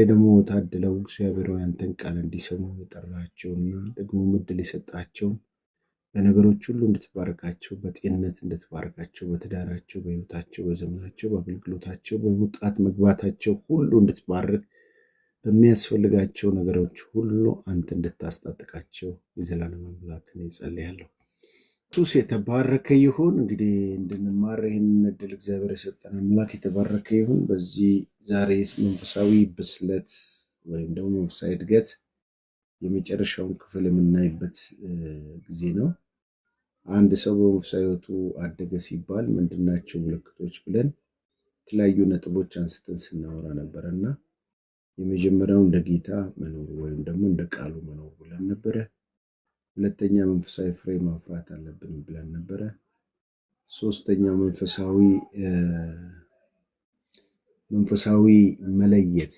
ደግሞ ታድለው እግዚአብሔር ያንተን ቃል እንዲሰሙ የጠራቸውና ደግሞ እድል የሰጣቸው በነገሮች ሁሉ እንድትባርካቸው፣ በጤንነት እንድትባርካቸው፣ በትዳራቸው፣ በሕይወታቸው፣ በዘመናቸው፣ በአገልግሎታቸው፣ በመውጣት መግባታቸው ሁሉ እንድትባርክ፣ በሚያስፈልጋቸው ነገሮች ሁሉ አንተ እንድታስታጥቃቸው የዘላለም አምላክ ነው ጸልያለሁ። ኢየሱስ የተባረከ ይሁን። እንግዲህ እንድንማር ይህንን እድል እግዚአብሔር የሰጠን አምላክ የተባረከ ይሁን። በዚህ ዛሬ መንፈሳዊ ብስለት ወይም ደግሞ መንፈሳዊ እድገት የመጨረሻውን ክፍል የምናይበት ጊዜ ነው። አንድ ሰው በመንፈሳዊ ሕይወቱ አደገ ሲባል ምንድናቸው ምልክቶች ብለን የተለያዩ ነጥቦች አንስተን ስናወራ ነበረ እና የመጀመሪያው እንደ ጌታ መኖር ወይም ደግሞ እንደ ቃሉ መኖር ብለን ነበረ። ሁለተኛ መንፈሳዊ ፍሬ ማፍራት አለብን ብለን ነበረ። ሶስተኛው መንፈሳዊ መለየት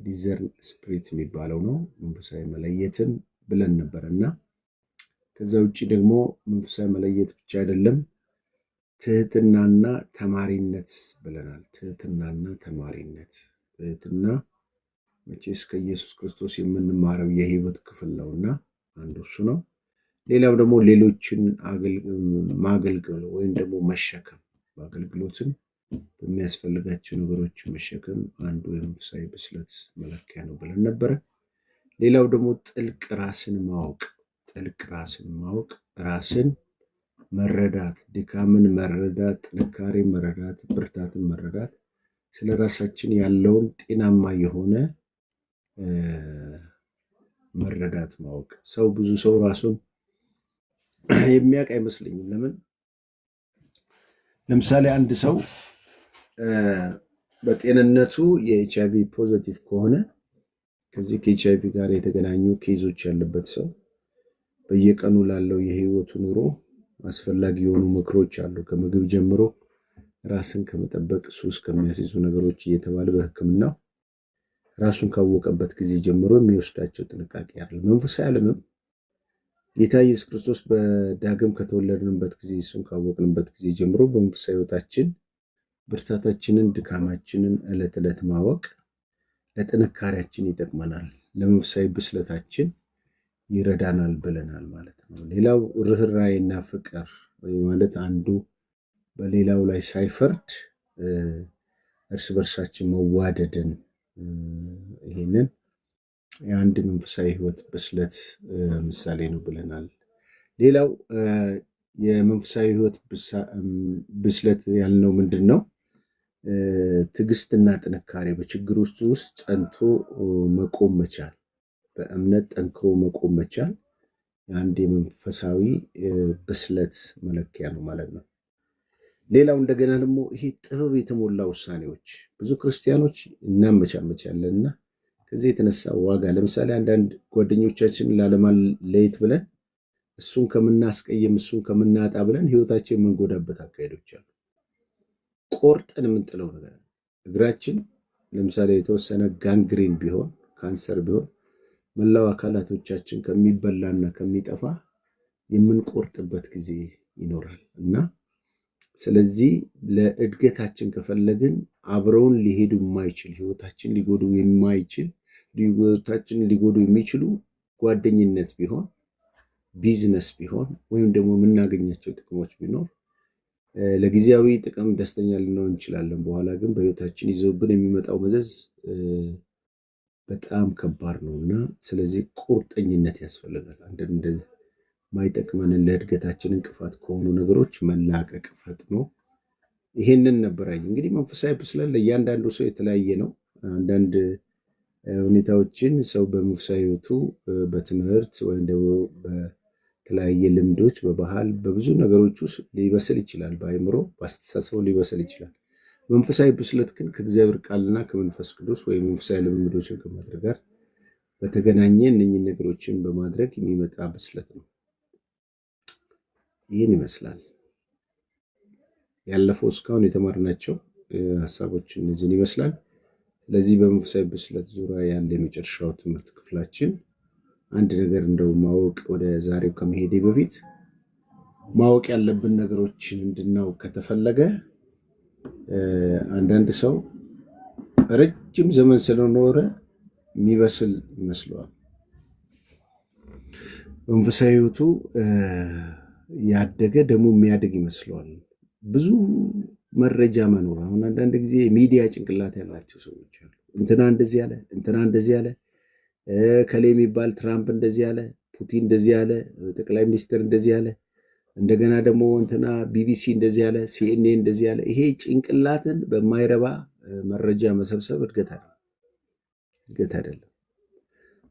ዲዘርን ስፒሪት የሚባለው ነው። መንፈሳዊ መለየትን ብለን ነበር እና ከዛ ውጭ ደግሞ መንፈሳዊ መለየት ብቻ አይደለም፣ ትህትናና ተማሪነት ብለናል። ትህትናና ተማሪነት። ትህትና መቼስ ከኢየሱስ ክርስቶስ የምንማረው የህይወት ክፍል ነውና አንዱ እሱ ነው። ሌላው ደግሞ ሌሎችን ማገልገል ወይም ደግሞ መሸከም፣ በአገልግሎትም በሚያስፈልጋቸው ነገሮች መሸከም አንዱ የመንፈሳዊ ብስለት መለኪያ ነው ብለን ነበረ። ሌላው ደግሞ ጥልቅ ራስን ማወቅ፣ ራስን መረዳት፣ ድካምን መረዳት፣ ጥንካሬን መረዳት፣ ብርታትን መረዳት፣ ስለ ራሳችን ያለውን ጤናማ የሆነ መረዳት ማወቅ። ብዙ ሰው ራሱን የሚያውቅ አይመስለኝም። ለምሳሌ አንድ ሰው በጤንነቱ የኤችአይቪ ፖዚቲቭ ከሆነ ከዚህ ከኤችአይቪ ጋር የተገናኙ ኬዞች ያለበት ሰው በየቀኑ ላለው የህይወቱ ኑሮ አስፈላጊ የሆኑ ምክሮች አሉ። ከምግብ ጀምሮ ራስን ከመጠበቅ ሱስ ከሚያስይዙ ነገሮች እየተባለ በሕክምናው ራሱን ካወቀበት ጊዜ ጀምሮ የሚወስዳቸው ጥንቃቄ አለ። መንፈሳዊ ዓለምም ጌታ ኢየሱስ ክርስቶስ በዳግም ከተወለድንበት ጊዜ እሱን ካወቅንበት ጊዜ ጀምሮ በመንፈሳዊ ሕይወታችን ብርታታችንን፣ ድካማችንን ዕለት ዕለት ማወቅ ለጥንካሬያችን ይጠቅመናል፣ ለመንፈሳዊ ብስለታችን ይረዳናል ብለናል ማለት ነው። ሌላው ርህራሄና ፍቅር ማለት አንዱ በሌላው ላይ ሳይፈርድ እርስ በርሳችን መዋደድን፣ ይሄንን የአንድ መንፈሳዊ ሕይወት ብስለት ምሳሌ ነው ብለናል። ሌላው የመንፈሳዊ ሕይወት ብስለት ያልነው ምንድን ነው? ትዕግስትና ጥንካሬ፣ በችግር ውስጥ ጸንቶ መቆም መቻል፣ በእምነት ጠንክሮ መቆም መቻል የአንድ የመንፈሳዊ ብስለት መለኪያ ነው ማለት ነው። ሌላው እንደገና ደግሞ ይሄ ጥበብ የተሞላ ውሳኔዎች፣ ብዙ ክርስቲያኖች እናመቻመቻለንና ከዚህ የተነሳ ዋጋ፣ ለምሳሌ አንዳንድ ጓደኞቻችንን ላለማለየት ብለን እሱን ከምናስቀየም እሱን ከምናጣ ብለን ህይወታችን የምንጎዳበት አካሄዶች አሉ። ቆርጠን የምንጥለው ነገር እግራችን ለምሳሌ የተወሰነ ጋንግሪን ቢሆን፣ ካንሰር ቢሆን መላው አካላቶቻችን ከሚበላና ከሚጠፋ የምንቆርጥበት ጊዜ ይኖራል እና ስለዚህ ለእድገታችን ከፈለግን አብረውን ሊሄዱ የማይችል ህይወታችን ሊጎዱ የሚችሉ ጓደኝነት ቢሆን፣ ቢዝነስ ቢሆን፣ ወይም ደግሞ የምናገኛቸው ጥቅሞች ቢኖር ለጊዜያዊ ጥቅም ደስተኛ ልንሆን እንችላለን። በኋላ ግን በህይወታችን ይዘውብን የሚመጣው መዘዝ በጣም ከባድ ነው እና ስለዚህ ቁርጠኝነት ያስፈልጋል። አንዳንድ ማይጠቅመንን ለእድገታችን እንቅፋት ከሆኑ ነገሮች መላቀቅ ፈጥኖ ይሄንን ነበራኝ። እንግዲህ መንፈሳዊ ብስለት ለእያንዳንዱ ሰው የተለያየ ነው። አንዳንድ ሁኔታዎችን ሰው በመንፈሳዊ ህይወቱ በትምህርት ወይም ደግሞ በተለያየ ልምዶች፣ በባህል፣ በብዙ ነገሮች ውስጥ ሊበስል ይችላል። በአእምሮ በአስተሳሰቡ ሊበስል ይችላል። መንፈሳዊ ብስለት ግን ከእግዚአብሔር ቃልና ከመንፈስ ቅዱስ ወይም መንፈሳዊ ልምምዶችን ከማድረግ ጋር በተገናኘ እነኝህን ነገሮችን በማድረግ የሚመጣ ብስለት ነው። ይህን ይመስላል ያለፈው እስካሁን የተማርናቸው ሀሳቦች እነዚህን ይመስላል። ስለዚህ በመንፈሳዊ ብስለት ዙሪያ ያለ የመጨረሻው ትምህርት ክፍላችን አንድ ነገር እንደው ማወቅ ወደ ዛሬው ከመሄዴ በፊት ማወቅ ያለብን ነገሮችን እንድናውቅ ከተፈለገ አንዳንድ ሰው ረጅም ዘመን ስለኖረ የሚበስል ይመስለዋል። መንፈሳዊ ህይወቱ ያደገ ደግሞ የሚያድግ ይመስለዋል። ብዙ መረጃ መኖር። አሁን አንዳንድ ጊዜ ሚዲያ ጭንቅላት ያላቸው ሰዎች አሉ። እንትና እንደዚህ ያለ፣ እንትና እንደዚህ ያለ፣ ከሌ የሚባል ትራምፕ እንደዚህ ያለ፣ ፑቲን እንደዚህ ያለ፣ ጠቅላይ ሚኒስትር እንደዚህ ያለ፣ እንደገና ደግሞ እንትና ቢቢሲ እንደዚህ ያለ፣ ሲኤንኤን እንደዚህ ያለ። ይሄ ጭንቅላትን በማይረባ መረጃ መሰብሰብ እድገት አይደለም።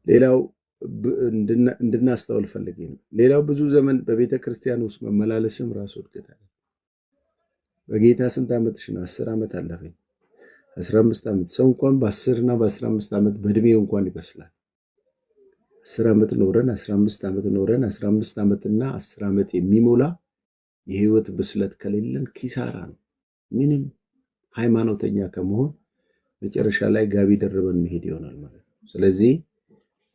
ሌላው እንድናስተውል ፈልጌ ነው። ሌላው ብዙ ዘመን በቤተ ክርስቲያን ውስጥ መመላለስም ራሱ እድገት አይደለም። በጌታ ስንት ዓመትሽ ነው? 10 ዓመት አለፈኝ፣ 15 ዓመት። ሰው እንኳን በ10 እና በ15 ዓመት በእድሜው እንኳን ይበስላል። 10 ዓመት ኖረን 15 ዓመት ኖረን 15 ዓመትና 10 ዓመት የሚሞላ የህይወት ብስለት ከሌለን ኪሳራ ነው። ምንም ሃይማኖተኛ ከመሆን መጨረሻ ላይ ጋቢ ደርበን መሄድ ይሆናል ማለት ነው። ስለዚህ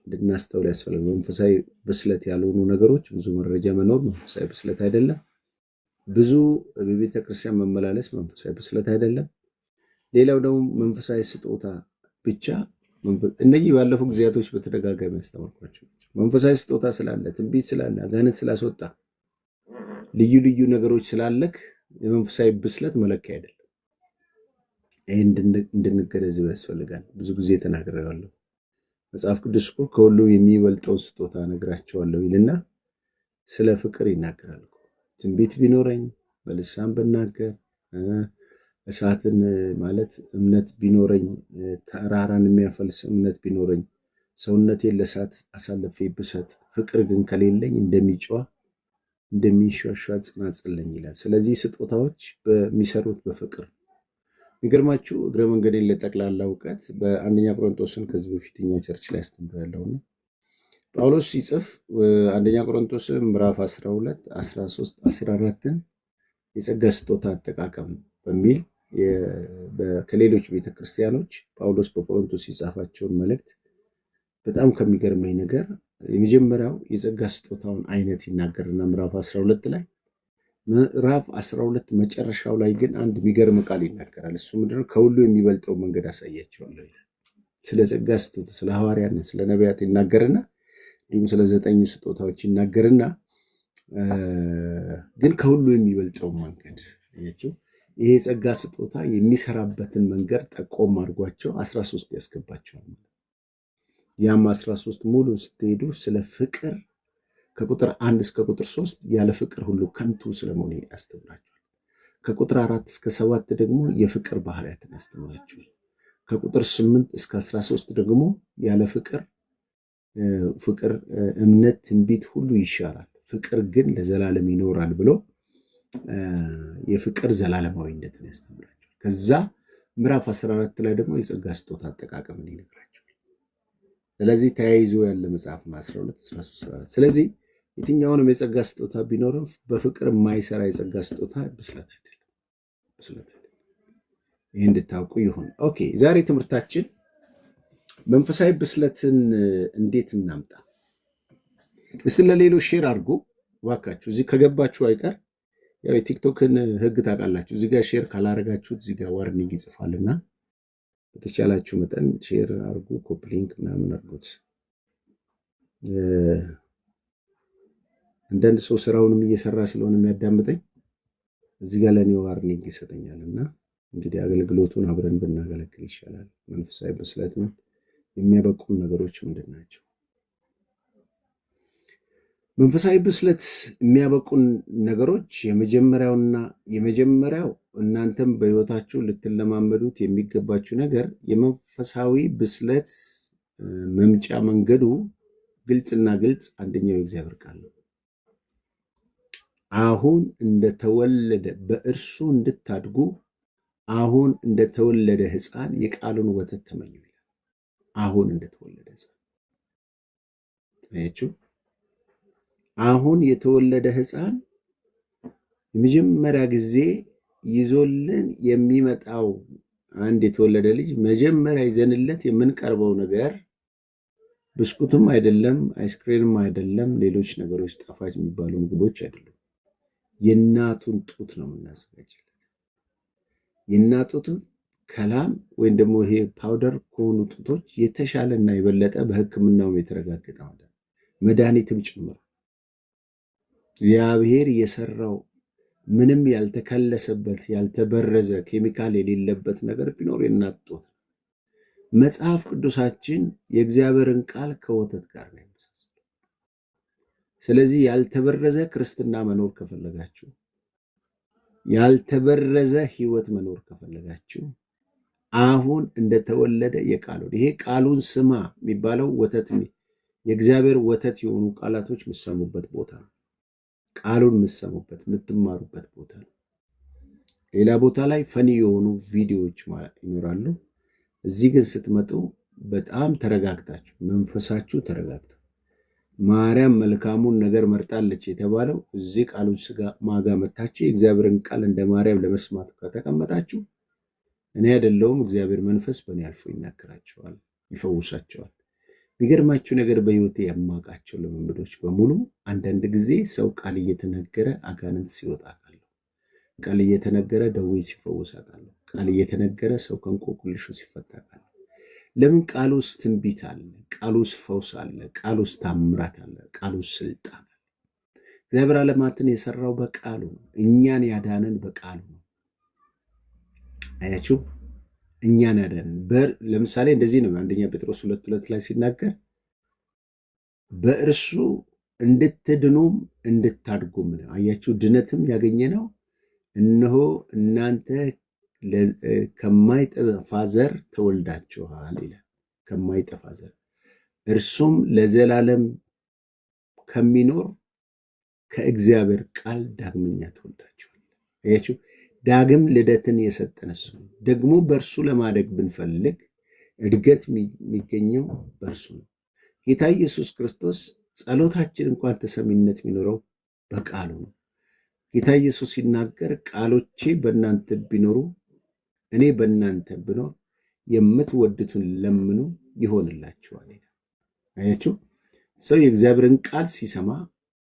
እንድናስተውል ያስፈልጋል። መንፈሳዊ ብስለት ያልሆኑ ነገሮች፣ ብዙ መረጃ መኖር መንፈሳዊ ብስለት አይደለም። ብዙ በቤተ ክርስቲያን መመላለስ መንፈሳዊ ብስለት አይደለም። ሌላው ደግሞ መንፈሳዊ ስጦታ ብቻ እነዚህ ባለፉ ጊዜያቶች በተደጋጋሚ ያስተማርኳቸው መንፈሳዊ ስጦታ ስላለ፣ ትንቢት ስላለ፣ አጋንንት ስላስወጣ፣ ልዩ ልዩ ነገሮች ስላለክ የመንፈሳዊ ብስለት መለኪያ አይደለም። ይህ እንድንገነዘብ ያስፈልጋል። ብዙ ጊዜ ተናግሬዋለሁ። መጽሐፍ ቅዱስ እኮ ከሁሉ የሚበልጠው ስጦታ ነግራቸዋለሁ ይልና ስለ ፍቅር ይናገራል። ትንቢት ቢኖረኝ፣ በልሳን ብናገር፣ እሳትን ማለት እምነት ቢኖረኝ፣ ተራራን የሚያፈልስ እምነት ቢኖረኝ፣ ሰውነቴን ለእሳት አሳልፌ ብሰጥ፣ ፍቅር ግን ከሌለኝ እንደሚንሿሿ ጽናጽል ነኝ ይላል። ስለዚህ ስጦታዎች በሚሰሩት በፍቅር። የሚገርማችሁ እግረ መንገዴን ለጠቅላላ እውቀት በአንደኛ ቆሮንቶስን ከዚህ በፊት እኛ ቸርች ላይ አስተምሬያለሁና ጳውሎስ ሲጽፍ አንደኛ ቆሮንቶስ ምዕራፍ 12 13 14ን የጸጋ ስጦታ አጠቃቀም በሚል ከሌሎች ቤተክርስቲያኖች ጳውሎስ በቆሮንቶስ የጻፋቸውን መልእክት በጣም ከሚገርመኝ ነገር የመጀመሪያው የጸጋ ስጦታውን አይነት ይናገርና ምዕራፍ 12 ላይ ምዕራፍ 12 መጨረሻው ላይ ግን አንድ የሚገርም ቃል ይናገራል። እሱ ምንድነው? ከሁሉ የሚበልጠው መንገድ አሳያቸዋለሁ ይላል። ስለ ጸጋ ስጦታ፣ ስለ ሐዋርያነት፣ ስለ ነቢያት ይናገርና እንዲሁም ስለ 9 ስጦታዎች ይናገርና ግን ከሁሉ የሚበልጠው መንገድ ያቸው ይሄ ጸጋ ስጦታ የሚሰራበትን መንገድ ጠቆም አድርጓቸው 13 ያስገባቸዋል። ያም 13 ሙሉ ስትሄዱ ስለ ፍቅር ከቁጥር 1 እስከ ቁጥር 3 ያለ ፍቅር ሁሉ ከንቱ ስለመሆኑ ያስተምራቸዋል። ከቁጥር 4 እስከ 7 ደግሞ የፍቅር ባህሪያትን ያስተምራቸዋል። ከቁጥር 8 እስከ 13 ደግሞ ያለ ፍቅር እምነት፣ ትንቢት ሁሉ ይሻራል፣ ፍቅር ግን ለዘላለም ይኖራል ብሎ የፍቅር ዘላለማዊነትን ያስተምራቸዋል። ከዛ ምዕራፍ 14 ላይ ደግሞ የጸጋ ስጦታ አጠቃቀምን ይነግራቸዋል። ስለዚህ ተያይዞ ያለ መጽሐፍ ነው 12 13 14። ስለዚህ የትኛውንም የጸጋ ስጦታ ቢኖርም በፍቅር የማይሰራ የጸጋ ስጦታ ብስለት አይደለም። ይህ እንድታውቁ ይሁን። ኦኬ፣ ዛሬ ትምህርታችን መንፈሳዊ ብስለትን እንዴት እናምጣ? እስቲ ለሌሎች ሼር አድርጎ እባካችሁ። እዚህ ከገባችሁ አይቀር ያው የቲክቶክን ህግ ታውቃላችሁ። እዚህ ጋር ሼር ካላረጋችሁት እዚህ ጋር ዋርኒንግ ይጽፋልና በተቻላችሁ መጠን ሼር አድርጉ፣ ኮፕሊንክ ምናምን አድርጉት። አንዳንድ ሰው ስራውንም እየሰራ ስለሆነ የሚያዳምጠኝ እዚህ ጋር ለኔ ዋርኒንግ ይሰጠኛልና እንግዲህ አገልግሎቱን አብረን ብናገለግል ይሻላል። መንፈሳዊ ብስለትም የሚያበቁን ነገሮች ምንድን ናቸው? መንፈሳዊ ብስለት የሚያበቁን ነገሮች የመጀመሪያው እናንተም በህይወታችሁ ልትለማመዱት የሚገባችሁ ነገር የመንፈሳዊ ብስለት መምጫ መንገዱ ግልጽና ግልጽ አንደኛው የእግዚአብሔር ቃል ነው። አሁን እንደተወለደ በእርሱ እንድታድጉ አሁን እንደተወለደ ሕፃን የቃሉን ወተት ተመኙ ይላል። አሁን እንደተወለደ ሕፃን አያችሁ። አሁን የተወለደ ሕፃን የመጀመሪያ ጊዜ ይዞልን የሚመጣው አንድ የተወለደ ልጅ መጀመሪያ ይዘንለት የምንቀርበው ነገር ብስኩትም አይደለም፣ አይስክሬምም አይደለም፣ ሌሎች ነገሮች ጣፋጭ የሚባሉ ምግቦች አይደሉም። የእናቱን ጡት ነው የምናዘጋጅለት። የእናቱን ከላም ወይም ደግሞ ይሄ ፓውደር ከሆኑ ጡቶች የተሻለና የበለጠ በሕክምናውም የተረጋገጠ መድኃኒትም ጭምር እግዚአብሔር የሰራው ምንም ያልተከለሰበት ያልተበረዘ ኬሚካል የሌለበት ነገር ቢኖር የእናት ጡት። መጽሐፍ ቅዱሳችን የእግዚአብሔርን ቃል ከወተት ጋር ነው የሚመሳሰለው። ስለዚህ ያልተበረዘ ክርስትና መኖር ከፈለጋችሁ፣ ያልተበረዘ ህይወት መኖር ከፈለጋችሁ አሁን እንደተወለደ የቃሉን ይሄ ቃሉን ስማ የሚባለው ወተት የእግዚአብሔር ወተት የሆኑ ቃላቶች የምትሰሙበት ቦታ ነው። ቃሉን የምትሰሙበት የምትማሩበት ቦታ ነው። ሌላ ቦታ ላይ ፈኒ የሆኑ ቪዲዮዎች ይኖራሉ። እዚህ ግን ስትመጡ በጣም ተረጋግታችሁ መንፈሳችሁ ተረጋግታ ማርያም መልካሙን ነገር መርጣለች የተባለው እዚህ ቃሉን ስጋ ማጋ መታችሁ የእግዚአብሔርን ቃል እንደ ማርያም ለመስማት ከተቀመጣችሁ እኔ አይደለሁም እግዚአብሔር መንፈስ በእኔ አልፎ ይናገራቸዋል፣ ይፈውሳቸዋል። የሚገርማችሁ ነገር በህይወቴ የማውቃቸው ልምምዶች በሙሉ አንዳንድ ጊዜ ሰው ቃል እየተነገረ አጋንንት ሲወጣ አውቃለሁ። ቃል እየተነገረ ደዌ ሲፈወስ አውቃለሁ። ቃል እየተነገረ ሰው ከእንቆቅልሹ ሲፈታ አውቃለሁ። ለምን? ቃል ውስጥ ትንቢት አለ፣ ቃል ውስጥ ፈውስ አለ፣ ቃል ውስጥ ታምራት አለ፣ ቃል ውስጥ ስልጣን አለ። እግዚአብሔር ዓለማትን የሰራው በቃሉ ነው። እኛን ያዳነን በቃሉ ነው። አያችሁ፣ እኛን ያዳነን ለምሳሌ እንደዚህ ነው። አንደኛ ጴጥሮስ 2:2 ላይ ሲናገር በእርሱ እንድትድኑም እንድታድጉም ነው። አያችሁ፣ ድነትም ያገኘነው እነሆ እናንተ ከማይጠፋ ዘር ተወልዳችኋል ይላል። ከማይጠፋ ዘር እርሱም ለዘላለም ከሚኖር ከእግዚአብሔር ቃል ዳግመኛ ተወልዳችኋል። አያችሁ፣ ዳግም ልደትን የሰጠን እሱ ነው። ደግሞ በእርሱ ለማደግ ብንፈልግ እድገት የሚገኘው በእርሱ ነው። ጌታ ኢየሱስ ክርስቶስ ጸሎታችን እንኳን ተሰሚነት የሚኖረው በቃሉ ነው። ጌታ ኢየሱስ ሲናገር ቃሎቼ በእናንተ ቢኖሩ እኔ በእናንተ ብኖር የምትወዱትን ለምኑ ይሆንላችኋል። አያችሁ፣ ሰው የእግዚአብሔርን ቃል ሲሰማ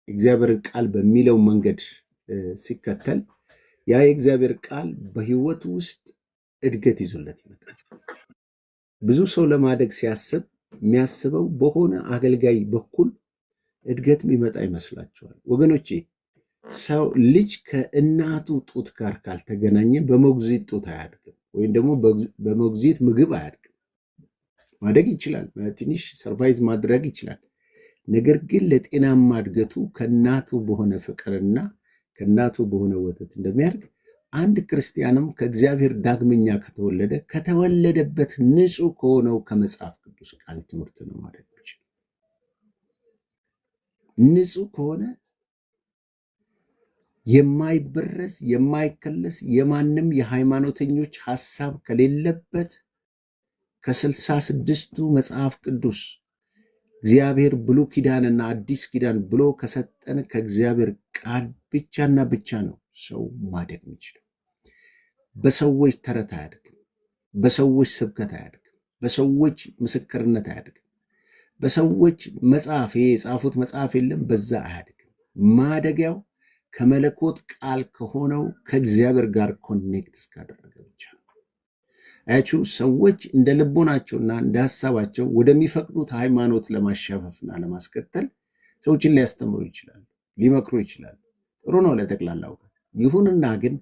የእግዚአብሔርን ቃል በሚለው መንገድ ሲከተል ያ የእግዚአብሔር ቃል በህይወቱ ውስጥ እድገት ይዞለት ይመጣል። ብዙ ሰው ለማደግ ሲያስብ የሚያስበው በሆነ አገልጋይ በኩል እድገት የሚመጣ ይመስላችኋል? ወገኖቼ፣ ሰው ልጅ ከእናቱ ጡት ጋር ካልተገናኘ በሞግዚት ጡት አያድግም፣ ወይም ደግሞ በሞግዚት ምግብ አያድግም። ማደግ ይችላል፣ ትንሽ ሰርቫይዝ ማድረግ ይችላል። ነገር ግን ለጤናማ እድገቱ ከእናቱ በሆነ ፍቅርና ከእናቱ በሆነ ወተት እንደሚያድግ አንድ ክርስቲያንም ከእግዚአብሔር ዳግመኛ ከተወለደ ከተወለደበት ንጹሕ ከሆነው ከመጽሐፍ ቅዱስ ቃል ትምህርት ነው ማድረግ ይችላል። ንጹሕ ከሆነ የማይበረስ የማይከለስ የማንም የሃይማኖተኞች ሐሳብ ከሌለበት ከ66ቱ መጽሐፍ ቅዱስ እግዚአብሔር ብሉይ ኪዳንና አዲስ ኪዳን ብሎ ከሰጠን ከእግዚአብሔር ቃል ብቻና ብቻ ነው ሰው ማደግ የሚችለው። በሰዎች ተረት አያድግም፣ በሰዎች ስብከት አያድግም፣ በሰዎች ምስክርነት አያድግም፣ በሰዎች መጽሐፍ የጻፉት መጽሐፍ የለም በዛ አያድግም። ማደጊያው ከመለኮት ቃል ከሆነው ከእግዚአብሔር ጋር ኮኔክት እስካደረገ ብቻ ነው። አያችሁ፣ ሰዎች እንደ ልቦናቸውና እንደ ሐሳባቸው ወደሚፈቅዱት ሃይማኖት ለማሻፈፍና ለማስከተል ሰዎችን ሊያስተምሩ ይችላሉ፣ ሊመክሩ ይችላሉ። ጥሩ ነው ለጠቅላላ እውቀት። ይሁንና ግን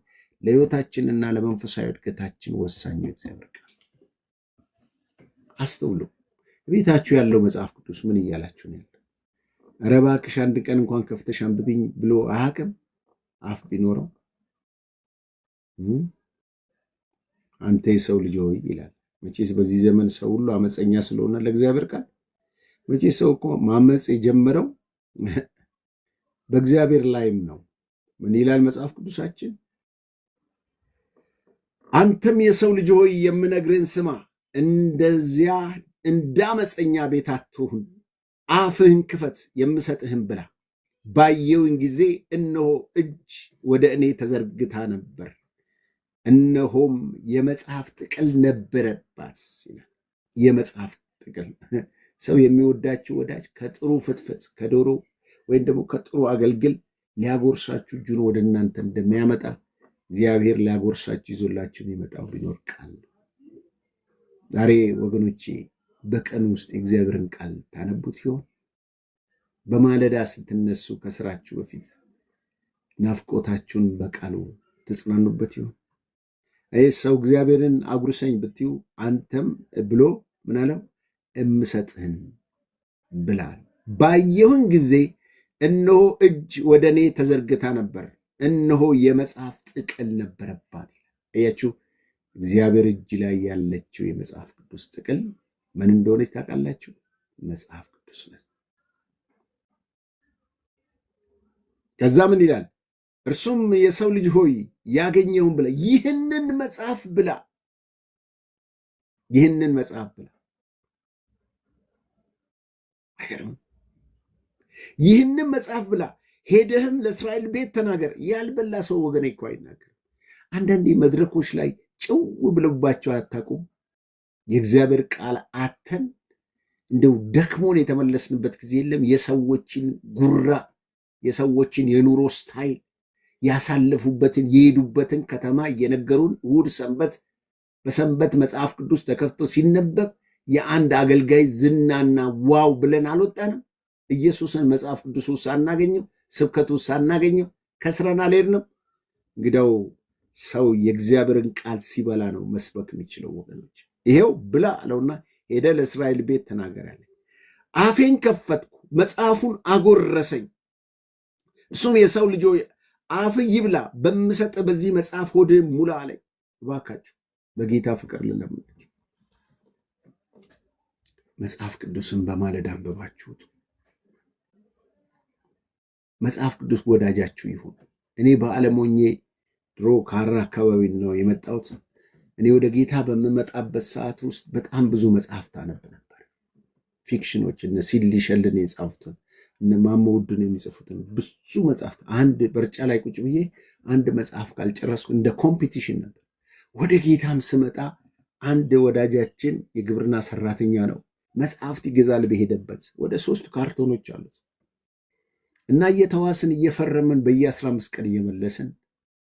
ለሕይወታችንና ለመንፈሳዊ እድገታችን ወሳኝ እግዚአብሔር ቃል። አስተውሉ። ቤታችሁ ያለው መጽሐፍ ቅዱስ ምን እያላችሁ ነው ያለው? ኧረ እባክሽ አንድ ቀን እንኳን ከፍተሽ አንብቢኝ ብሎ አያውቅም? አፍ ቢኖረው አንተ የሰው ልጅ ሆይ ይላል። መቼስ በዚህ ዘመን ሰው ሁሉ አመፀኛ ስለሆነ ለእግዚአብሔር ቃል መቼስ ሰው እኮ ማመፅ የጀመረው በእግዚአብሔር ላይም ነው። ምን ይላል መጽሐፍ ቅዱሳችን? አንተም የሰው ልጅ ሆይ የምነግርህን ስማ፣ እንደዚያ እንዳመፀኛ ቤት አትሁን፣ አፍህን ክፈት፣ የምሰጥህን ብላ። ባየውን ጊዜ እነሆ እጅ ወደ እኔ ተዘርግታ ነበር፣ እነሆም የመጽሐፍ ጥቅል ነበረባት ይላል። የመጽሐፍ ጥቅል። ሰው የሚወዳችሁ ወዳጅ ከጥሩ ፍትፍት ከዶሮ ወይም ደግሞ ከጥሩ አገልግል ሊያጎርሳችሁ እጁን ወደ እናንተ እንደሚያመጣ እግዚአብሔር ሊያጎርሳችሁ ይዞላችሁ የሚመጣው ቢኖር ቃል ነው። ዛሬ ወገኖቼ በቀን ውስጥ የእግዚአብሔርን ቃል ታነቡት ይሆን? በማለዳ ስትነሱ ከስራችሁ በፊት ናፍቆታችሁን በቃሉ ትጽናኑበት ይሆን? ሰው እግዚአብሔርን አጉርሰኝ ብትዩ አንተም ብሎ ምን አለው? እምሰጥህን ብላ። ባየሁን ጊዜ እነሆ እጅ ወደ እኔ ተዘርግታ ነበር፣ እነሆ የመጽሐፍ ጥቅል ነበረባት። እያችሁ እግዚአብሔር እጅ ላይ ያለችው የመጽሐፍ ቅዱስ ጥቅል ምን እንደሆነች ታውቃላችሁ? መጽሐፍ ቅዱስ ነው። ከዛ ምን ይላል? እርሱም የሰው ልጅ ሆይ ያገኘውን ብላ፣ ይህንን መጽሐፍ ብላ፣ ይህንን መጽሐፍ ብላ። አይገርም? ይህንን መጽሐፍ ብላ፣ ሄደህም ለእስራኤል ቤት ተናገር። ያልበላ ሰው ወገኔ እኮ አይናገርም። አንዳንዴ መድረኮች ላይ ጭው ብለባቸው አታውቁም? የእግዚአብሔር ቃል አተን እንደው ደክሞን የተመለስንበት ጊዜ የለም። የሰዎችን ጉራ፣ የሰዎችን የኑሮ ስታይል፣ ያሳለፉበትን የሄዱበትን ከተማ እየነገሩን እሑድ ሰንበት በሰንበት መጽሐፍ ቅዱስ ተከፍቶ ሲነበብ የአንድ አገልጋይ ዝናና ዋው ብለን አልወጣንም። ኢየሱስን መጽሐፍ ቅዱስ ውስጥ ሳናገኘው፣ ስብከቱ ውስጥ ሳናገኘው ከስረን አልሄድንም። እንግዲያው ሰው የእግዚአብሔርን ቃል ሲበላ ነው መስበክ የሚችለው ወገኖች። ይሄው ብላ አለውና ሄደ ለእስራኤል ቤት ተናገር አለ። አፌን ከፈትኩ፣ መጽሐፉን አጎረሰኝ። እርሱም የሰው ልጅ አፍ ይብላ፣ በምሰጥ በዚህ መጽሐፍ ሆድህን ሙላ አለኝ። እባካችሁ በጌታ ፍቅር ልለምናችሁ፣ መጽሐፍ ቅዱስን በማለዳ አንብባችሁት። መጽሐፍ ቅዱስ ወዳጃችሁ ይሁን። እኔ በዓለም ሆኜ ድሮ ካራ አካባቢ ነው የመጣሁት። እኔ ወደ ጌታ በምመጣበት ሰዓት ውስጥ በጣም ብዙ መጽሐፍት አነብ ነበር። ፊክሽኖች፣ እነ ሲድሊ ሸልን የጻፉትን፣ እነ ማሞ ውዱን የሚጽፉትን ብዙ መጽሐፍት። አንድ በርጫ ላይ ቁጭ ብዬ አንድ መጽሐፍ ካልጨረስኩ እንደ ኮምፒቲሽን ነበር። ወደ ጌታም ስመጣ አንድ ወዳጃችን የግብርና ሰራተኛ ነው፣ መጽሐፍት ይገዛል በሄደበት። ወደ 3 ካርቶኖች አሉት እና እየተዋስን እየፈረምን በየ15 ቀን እየመለስን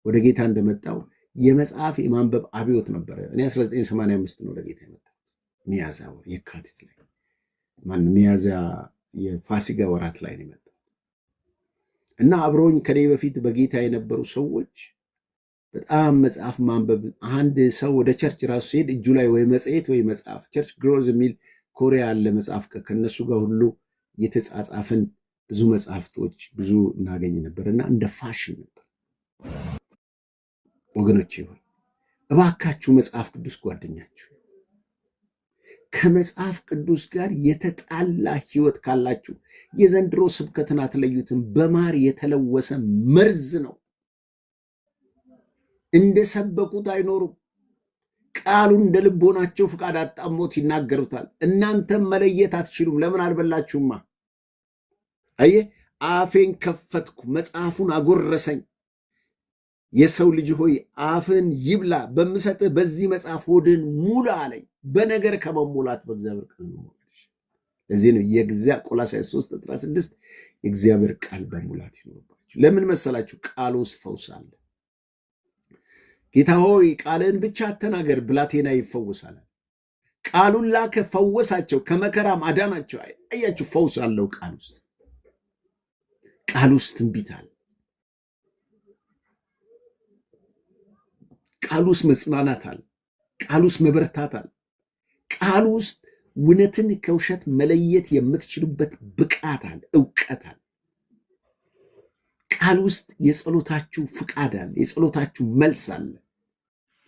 ወደ ጌታ እንደመጣው የመጽሐፍ የማንበብ አብዮት ነበረ። እኔ 1985 ነው ወደ ጌታ የመጣሁት። ሚያዝያ ወር የካቲት ላይ ሚያዝያ የፋሲጋ ወራት ላይ ነው የመጣሁት እና አብረውኝ ከኔ በፊት በጌታ የነበሩ ሰዎች በጣም መጽሐፍ ማንበብ። አንድ ሰው ወደ ቸርች ራሱ ሲሄድ እጁ ላይ ወይ መጽሔት ወይ መጽሐፍ፣ ቸርች ግሮዝ የሚል ኮሪያ ያለ መጽሐፍ ከነሱ ጋር ሁሉ እየተጻጻፍን ብዙ መጽሐፍቶች ብዙ እናገኝ ነበር እና እንደ ፋሽን ነበር። ወገኖቼ ሆይ እባካችሁ መጽሐፍ ቅዱስ ጓደኛችሁ። ከመጽሐፍ ቅዱስ ጋር የተጣላ ህይወት ካላችሁ የዘንድሮ ስብከትን አትለዩትም። በማር የተለወሰ መርዝ ነው። እንደሰበኩት አይኖሩም። ቃሉን እንደ ልቦናቸው ፍቃድ አጣሞት ይናገሩታል። እናንተም መለየት አትችሉም። ለምን አልበላችሁማ? አየ አፌን ከፈትኩ፣ መጽሐፉን አጎረሰኝ። የሰው ልጅ ሆይ አፍን ይብላ፣ በምሰጥህ በዚህ መጽሐፍ ሆድን ሙላ አለኝ። በነገር ከመሙላት በእግዚአብሔር ቃል ነው። ለዚህ ነው ቆላስይስ 3:16 የእግዚአብሔር ቃል በሙላት ይኖርባችሁ። ለምን መሰላችሁ? ቃሉ ውስጥ ፈውስ አለ። ጌታ ሆይ ቃልን ብቻ አተናገር፣ ብላቴና ይፈወሳል። ቃሉን ላከ፣ ፈወሳቸው፣ ከመከራም አዳናቸው። አያችሁ፣ ፈውስ አለው ቃል ውስጥ። ቃል ውስጥ ትንቢት አለ። ቃል ውስጥ መጽናናት አለ። ቃል ውስጥ መበርታት አለ። ቃል ውስጥ እውነትን ከውሸት መለየት የምትችሉበት ብቃት አለ፣ እውቀት አለ። ቃል ውስጥ የጸሎታችሁ ፍቃድ አለ፣ የጸሎታችሁ መልስ አለ።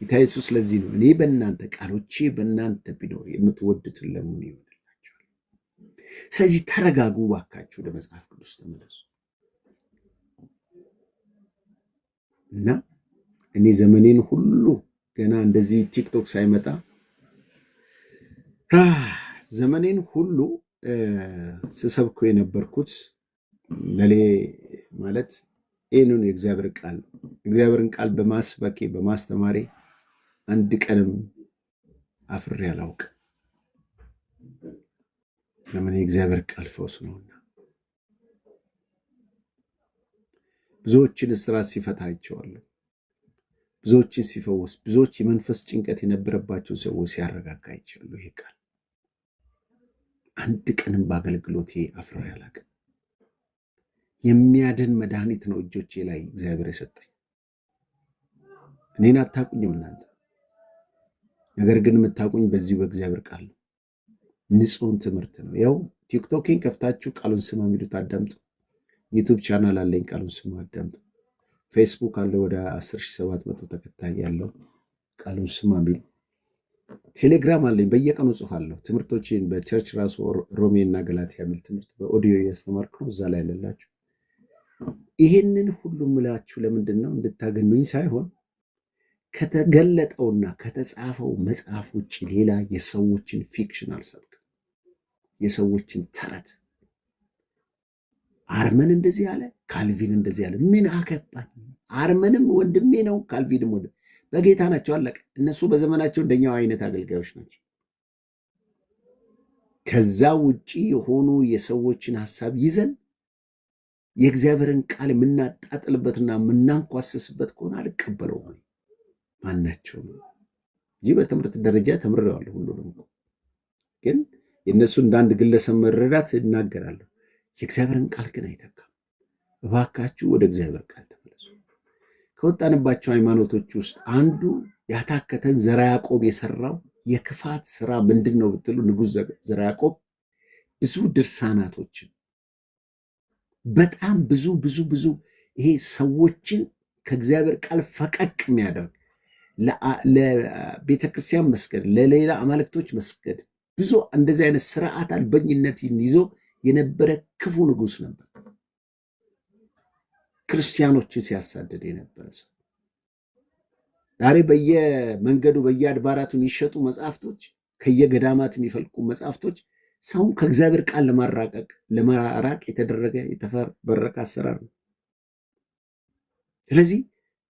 ጌታ ኢየሱስ ለዚህ ነው እኔ በእናንተ ቃሎቼ በእናንተ ቢኖር የምትወዱትን ለምኑ ይሆንላችኋል። ስለዚህ ተረጋጉ ባካችሁ፣ ወደ መጽሐፍ ቅዱስ ተመለሱ እና እኔ ዘመኔን ሁሉ ገና እንደዚህ ቲክቶክ ሳይመጣ ዘመኔን ሁሉ ስሰብኮ የነበርኩት ለሌ ማለት ይህንን የእግዚአብሔርን ቃል በማስበኬ በማስተማሬ አንድ ቀንም አፍሬ አላውቅም። ለምን? የእግዚአብሔር ቃል ፈውስ ነውና። ብዙዎችን እስራት ሲፈታ አይቼዋለሁ። ብዙዎችን ሲፈውስ፣ ብዙዎች የመንፈስ ጭንቀት የነበረባቸው ሰዎች ሲያረጋጋ አይቼዋለሁ። ይሄ ቃል አንድ ቀንም በአገልግሎቴ አፍሬ አላውቅም። የሚያድን መድኃኒት ነው እጆቼ ላይ እግዚአብሔር የሰጠኝ። እኔን አታውቁኝም እናንተ፣ ነገር ግን የምታውቁኝ በዚሁ በእግዚአብሔር ቃል ነው። ንጹሕን ትምህርት ነው። ያው ቲክቶኬን ከፍታችሁ ቃሉን ስማ የሚሉት አዳምጡ። ዩቱብ ቻናል አለኝ፣ ቃሉን ስማ አዳምጡ። ፌስቡክ አለ፣ ወደ 10,700 ተከታይ ያለው ቃሉን ስማ የሚል። ቴሌግራም አለኝ፣ በየቀኑ ጽፋለሁ ትምህርቶችን በቸርች ራሱ ሮሜ እና ገላትያ የሚል ትምህርት በኦዲዮ እያስተማርኩ ነው። እዛ ላይ ያለላችሁ ይሄንን ሁሉ ምላችሁ ለምንድን ነው? እንድታገኙኝ ሳይሆን ከተገለጠውና ከተጻፈው መጽሐፍ ውጭ ሌላ የሰዎችን ፊክሽን አልሰብክም። የሰዎችን ተረት አርመን እንደዚህ አለ፣ ካልቪን እንደዚህ አለ። ምን አገባኝ? አርመንም ወንድሜ ነው፣ ካልቪንም በጌታ ናቸው፣ አለቀ። እነሱ በዘመናቸው እንደኛው አይነት አገልጋዮች ናቸው። ከዛ ውጪ የሆኑ የሰዎችን ሐሳብ ይዘን የእግዚአብሔርን ቃል የምናጣጥልበትና የምናንኳስስበት ከሆነ አልቀበለውም። ማናቸው ነው እንጂ በትምህርት ደረጃ ተምሬዋለሁ ሁሉንም። ግን የእነሱ እንደ አንድ ግለሰብ መረዳት እናገራለሁ። የእግዚአብሔርን ቃል ግን አይተካም። እባካችሁ ወደ እግዚአብሔር ቃል ተመለሱ። ከወጣንባቸው ሃይማኖቶች ውስጥ አንዱ ያታከተን ዘርዓ ያዕቆብ የሰራው የክፋት ስራ ምንድን ነው ብትሉ፣ ንጉሥ ዘርዓ ያዕቆብ ብዙ ድርሳናቶችን በጣም ብዙ ይሄ ሰዎችን ከእግዚአብሔር ቃል ፈቀቅ የሚያደርግ ለቤተክርስቲያን መስገድ፣ ለሌላ አማልክቶች መስገድ፣ ብዙ እንደዚህ አይነት ስርዓት አልበኝነትን ይዞ የነበረ ክፉ ንጉሥ ነበር። ክርስቲያኖችን ሲያሳድድ የነበረ ሰው። ዛሬ በየመንገዱ በየአድባራቱ የሚሸጡ መጽሐፍቶች፣ ከየገዳማት የሚፈልቁ መጽሐፍቶች ሰውን ከእግዚአብሔር ቃል ለማራቅ የተደረገ የተፈበረከ አሰራር ነው። ስለዚህ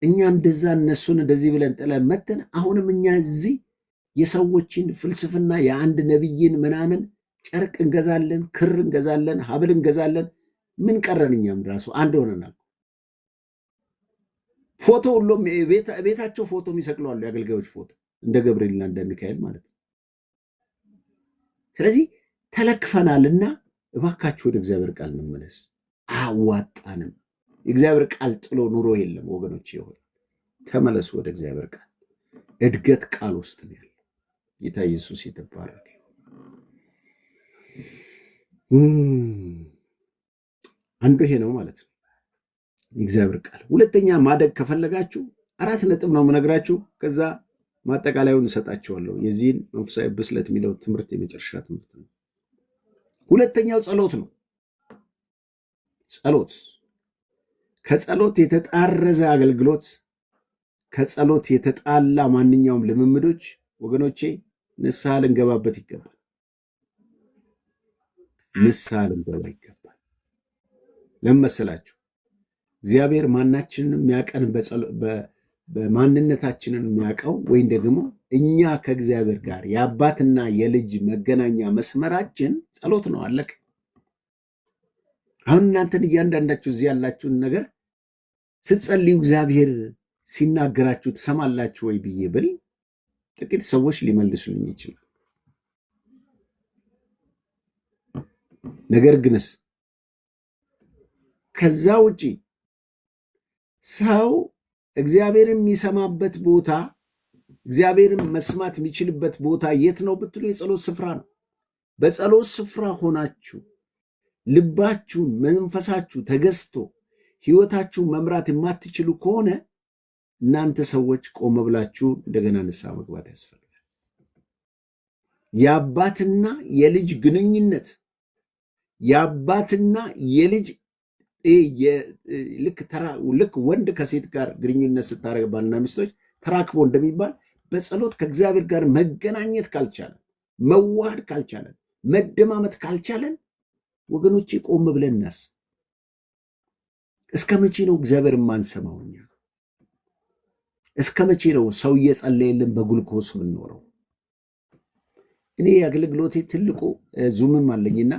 እኛ እንደዛ እነሱን እንደዚህ ብለን ጥለን መተን አሁንም እኛ እዚህ የሰዎችን ፍልስፍና የአንድ ነቢይን ምናምን ጨርቅ እንገዛለን፣ ክር እንገዛለን፣ ሀብል እንገዛለን። ምን ቀረን? እኛም ራሱ አንድ ሆነናል። ፎቶ ሁሉም ቤታቸው ፎቶ የሚሰቅለዋሉ፣ የአገልጋዮች ፎቶ እንደ ገብርኤልና እንደ ሚካኤል ማለት ነው። ስለዚህ ተለክፈናልና እባካችሁ ወደ እግዚአብሔር ቃል እንመለስ። አዋጣንም። የእግዚአብሔር ቃል ጥሎ ኑሮ የለም ወገኖች። ይሆን ተመለሱ ወደ እግዚአብሔር ቃል። እድገት ቃል ውስጥ ነው ያለው። ጌታ ኢየሱስ የተባረከ። አንዱ ይሄ ነው ማለት ነው የእግዚአብሔር ቃል። ሁለተኛ ማደግ ከፈለጋችሁ 4 ነጥብ ነው የምነግራችሁ። ከዛ ማጠቃለያውን እሰጣችኋለሁ። የዚህን መንፈሳዊ ብስለት የሚለው ትምህርት የመጨረሻ ትምህርት ነው። ሁለተኛው ጸሎት ነው። ጸሎት፣ ከጸሎት የተጣረዘ አገልግሎት፣ ከጸሎት የተጣላ ማንኛውም ልምምዶች ወገኖቼ ንስሐ ልንገባበት ይገባል። ንስሐ ልንገባ ይገባል። ለምን መሰላችሁ? እግዚአብሔር ማናችንን የሚያቀን በማንነታችንን የሚያውቀው ወይም ደግሞ እኛ ከእግዚአብሔር ጋር የአባትና የልጅ መገናኛ መስመራችን ጸሎት ነው። አለቀ። አሁን እናንተን እያንዳንዳችሁ እዚህ ያላችሁን ነገር ስትጸልዩ እግዚአብሔር ሲናገራችሁ ትሰማላችሁ ወይ ብዬ ብል ጥቂት ሰዎች ሊመልሱልኝ ይችላል። ነገር ግንስ ከዛ ውጪ ሰው እግዚአብሔር የሚሰማበት ቦታ እግዚአብሔርን መስማት የሚችልበት ቦታ የት ነው ብትሉ የጸሎት ስፍራ ነው። በጸሎት ስፍራ ሆናችሁ ልባችሁን መንፈሳችሁ ተገዝቶ ህይወታችሁን መምራት የማትችሉ ከሆነ እናንተ ሰዎች ቆም ብላችሁ እንደገና ንስሐ መግባት ያስፈልጋል። የአባትና የልጅ ግንኙነት የአባትና የልጅ ልክ ወንድ ከሴት ጋር ግንኙነት ስታደርግ ባልና ሚስቶች ተራክቦ እንደሚባል በጸሎት ከእግዚአብሔር ጋር መገናኘት ካልቻለን፣ መዋሃድ ካልቻለን፣ መደማመጥ ካልቻለን ወገኖቼ ቆም ብለን እናስብ። እስከ መቼ ነው እግዚአብሔር የማንሰማው? እኛ እስከ መቼ ነው ሰው እየጸለየልን በጉልኮስ የምንኖረው? እኔ የአገልግሎቴ ትልቁ ዙምም አለኝና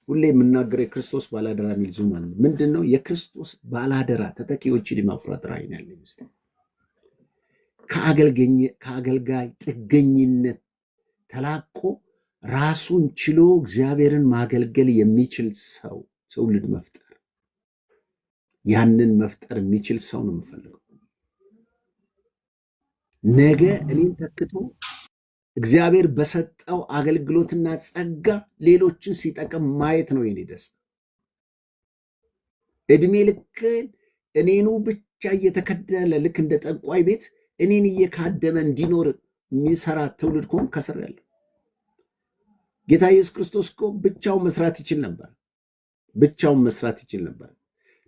ሁሌ የምናገረው የክርስቶስ ባላደራ የሚል ዙም አለ። ምንድን ነው? የክርስቶስ ባላደራ ተተኪዎችን የማፍራት ራዕይ ነው ያለኝ። ስ ከአገልጋይ ጥገኝነት ተላቆ ራሱን ችሎ እግዚአብሔርን ማገልገል የሚችል ሰው ትውልድ መፍጠር፣ ያንን መፍጠር የሚችል ሰው ነው የምፈልገው። ነገ እኔን ተክቶ እግዚአብሔር በሰጠው አገልግሎትና ጸጋ ሌሎችን ሲጠቅም ማየት ነው የኔ ደስታ። እድሜ ልክን እኔኑ ብቻ እየተከደለ ልክ እንደ ጠንቋይ ቤት እኔን እየካደመ እንዲኖር የሚሰራ ትውልድ ከሆን ከስር ያለ ጌታ ኢየሱስ ክርስቶስ እኮ ብቻውን መስራት ይችል ነበር። ብቻውን መስራት ይችል ነበር።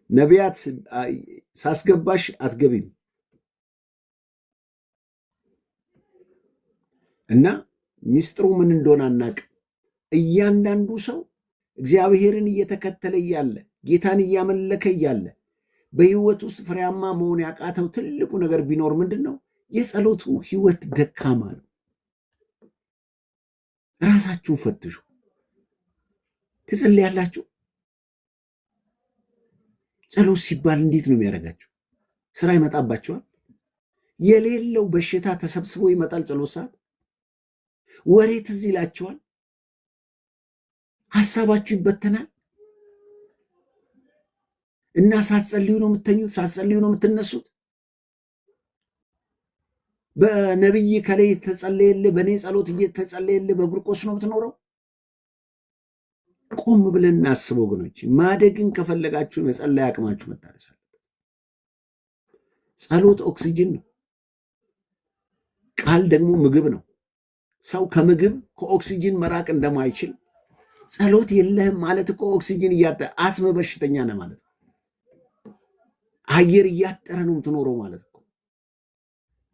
ነቢያት ሳስገባሽ አትገቢም እና ሚስጥሩ ምን እንደሆነ አናውቅም። እያንዳንዱ ሰው እግዚአብሔርን እየተከተለ እያለ ጌታን እያመለከ እያለ በህይወት ውስጥ ፍሬያማ መሆን ያቃተው ትልቁ ነገር ቢኖር ምንድን ነው? የጸሎቱ ህይወት ደካማ ነው። ራሳችሁን ፈትሹ። ትጸልያላችሁ? ጸሎት ሲባል እንዴት ነው የሚያደርጋችሁ? ስራ ይመጣባችኋል። የሌለው በሽታ ተሰብስቦ ይመጣል። ጸሎት ሰዓት ወሬ ትዝ ይላችኋል። ሐሳባችሁ ይበተናል እና ሳትጸልዩ ነው የምትተኙት፣ ሳትጸልዩ ነው የምትነሱት። በነብይ ከላይ ተጸለየልህ፣ በእኔ ጸሎት እየተጸለየልህ በጉርቆስ ነው የምትኖረው። ቆም ብለን እናስብ ወገኖች። ማደግን ከፈለጋችሁ መጸለይ አቅማችሁ መታደስ አለበት። ጸሎት ኦክሲጅን ነው። ቃል ደግሞ ምግብ ነው። ሰው ከምግብ ከኦክሲጅን መራቅ እንደማይችል ጸሎት የለህም ማለት እኮ ኦክሲጅን አስም በሽተኛ ነህ ማለት ነው። አየር እያጠረ ነው የምትኖረው ማለት ነው።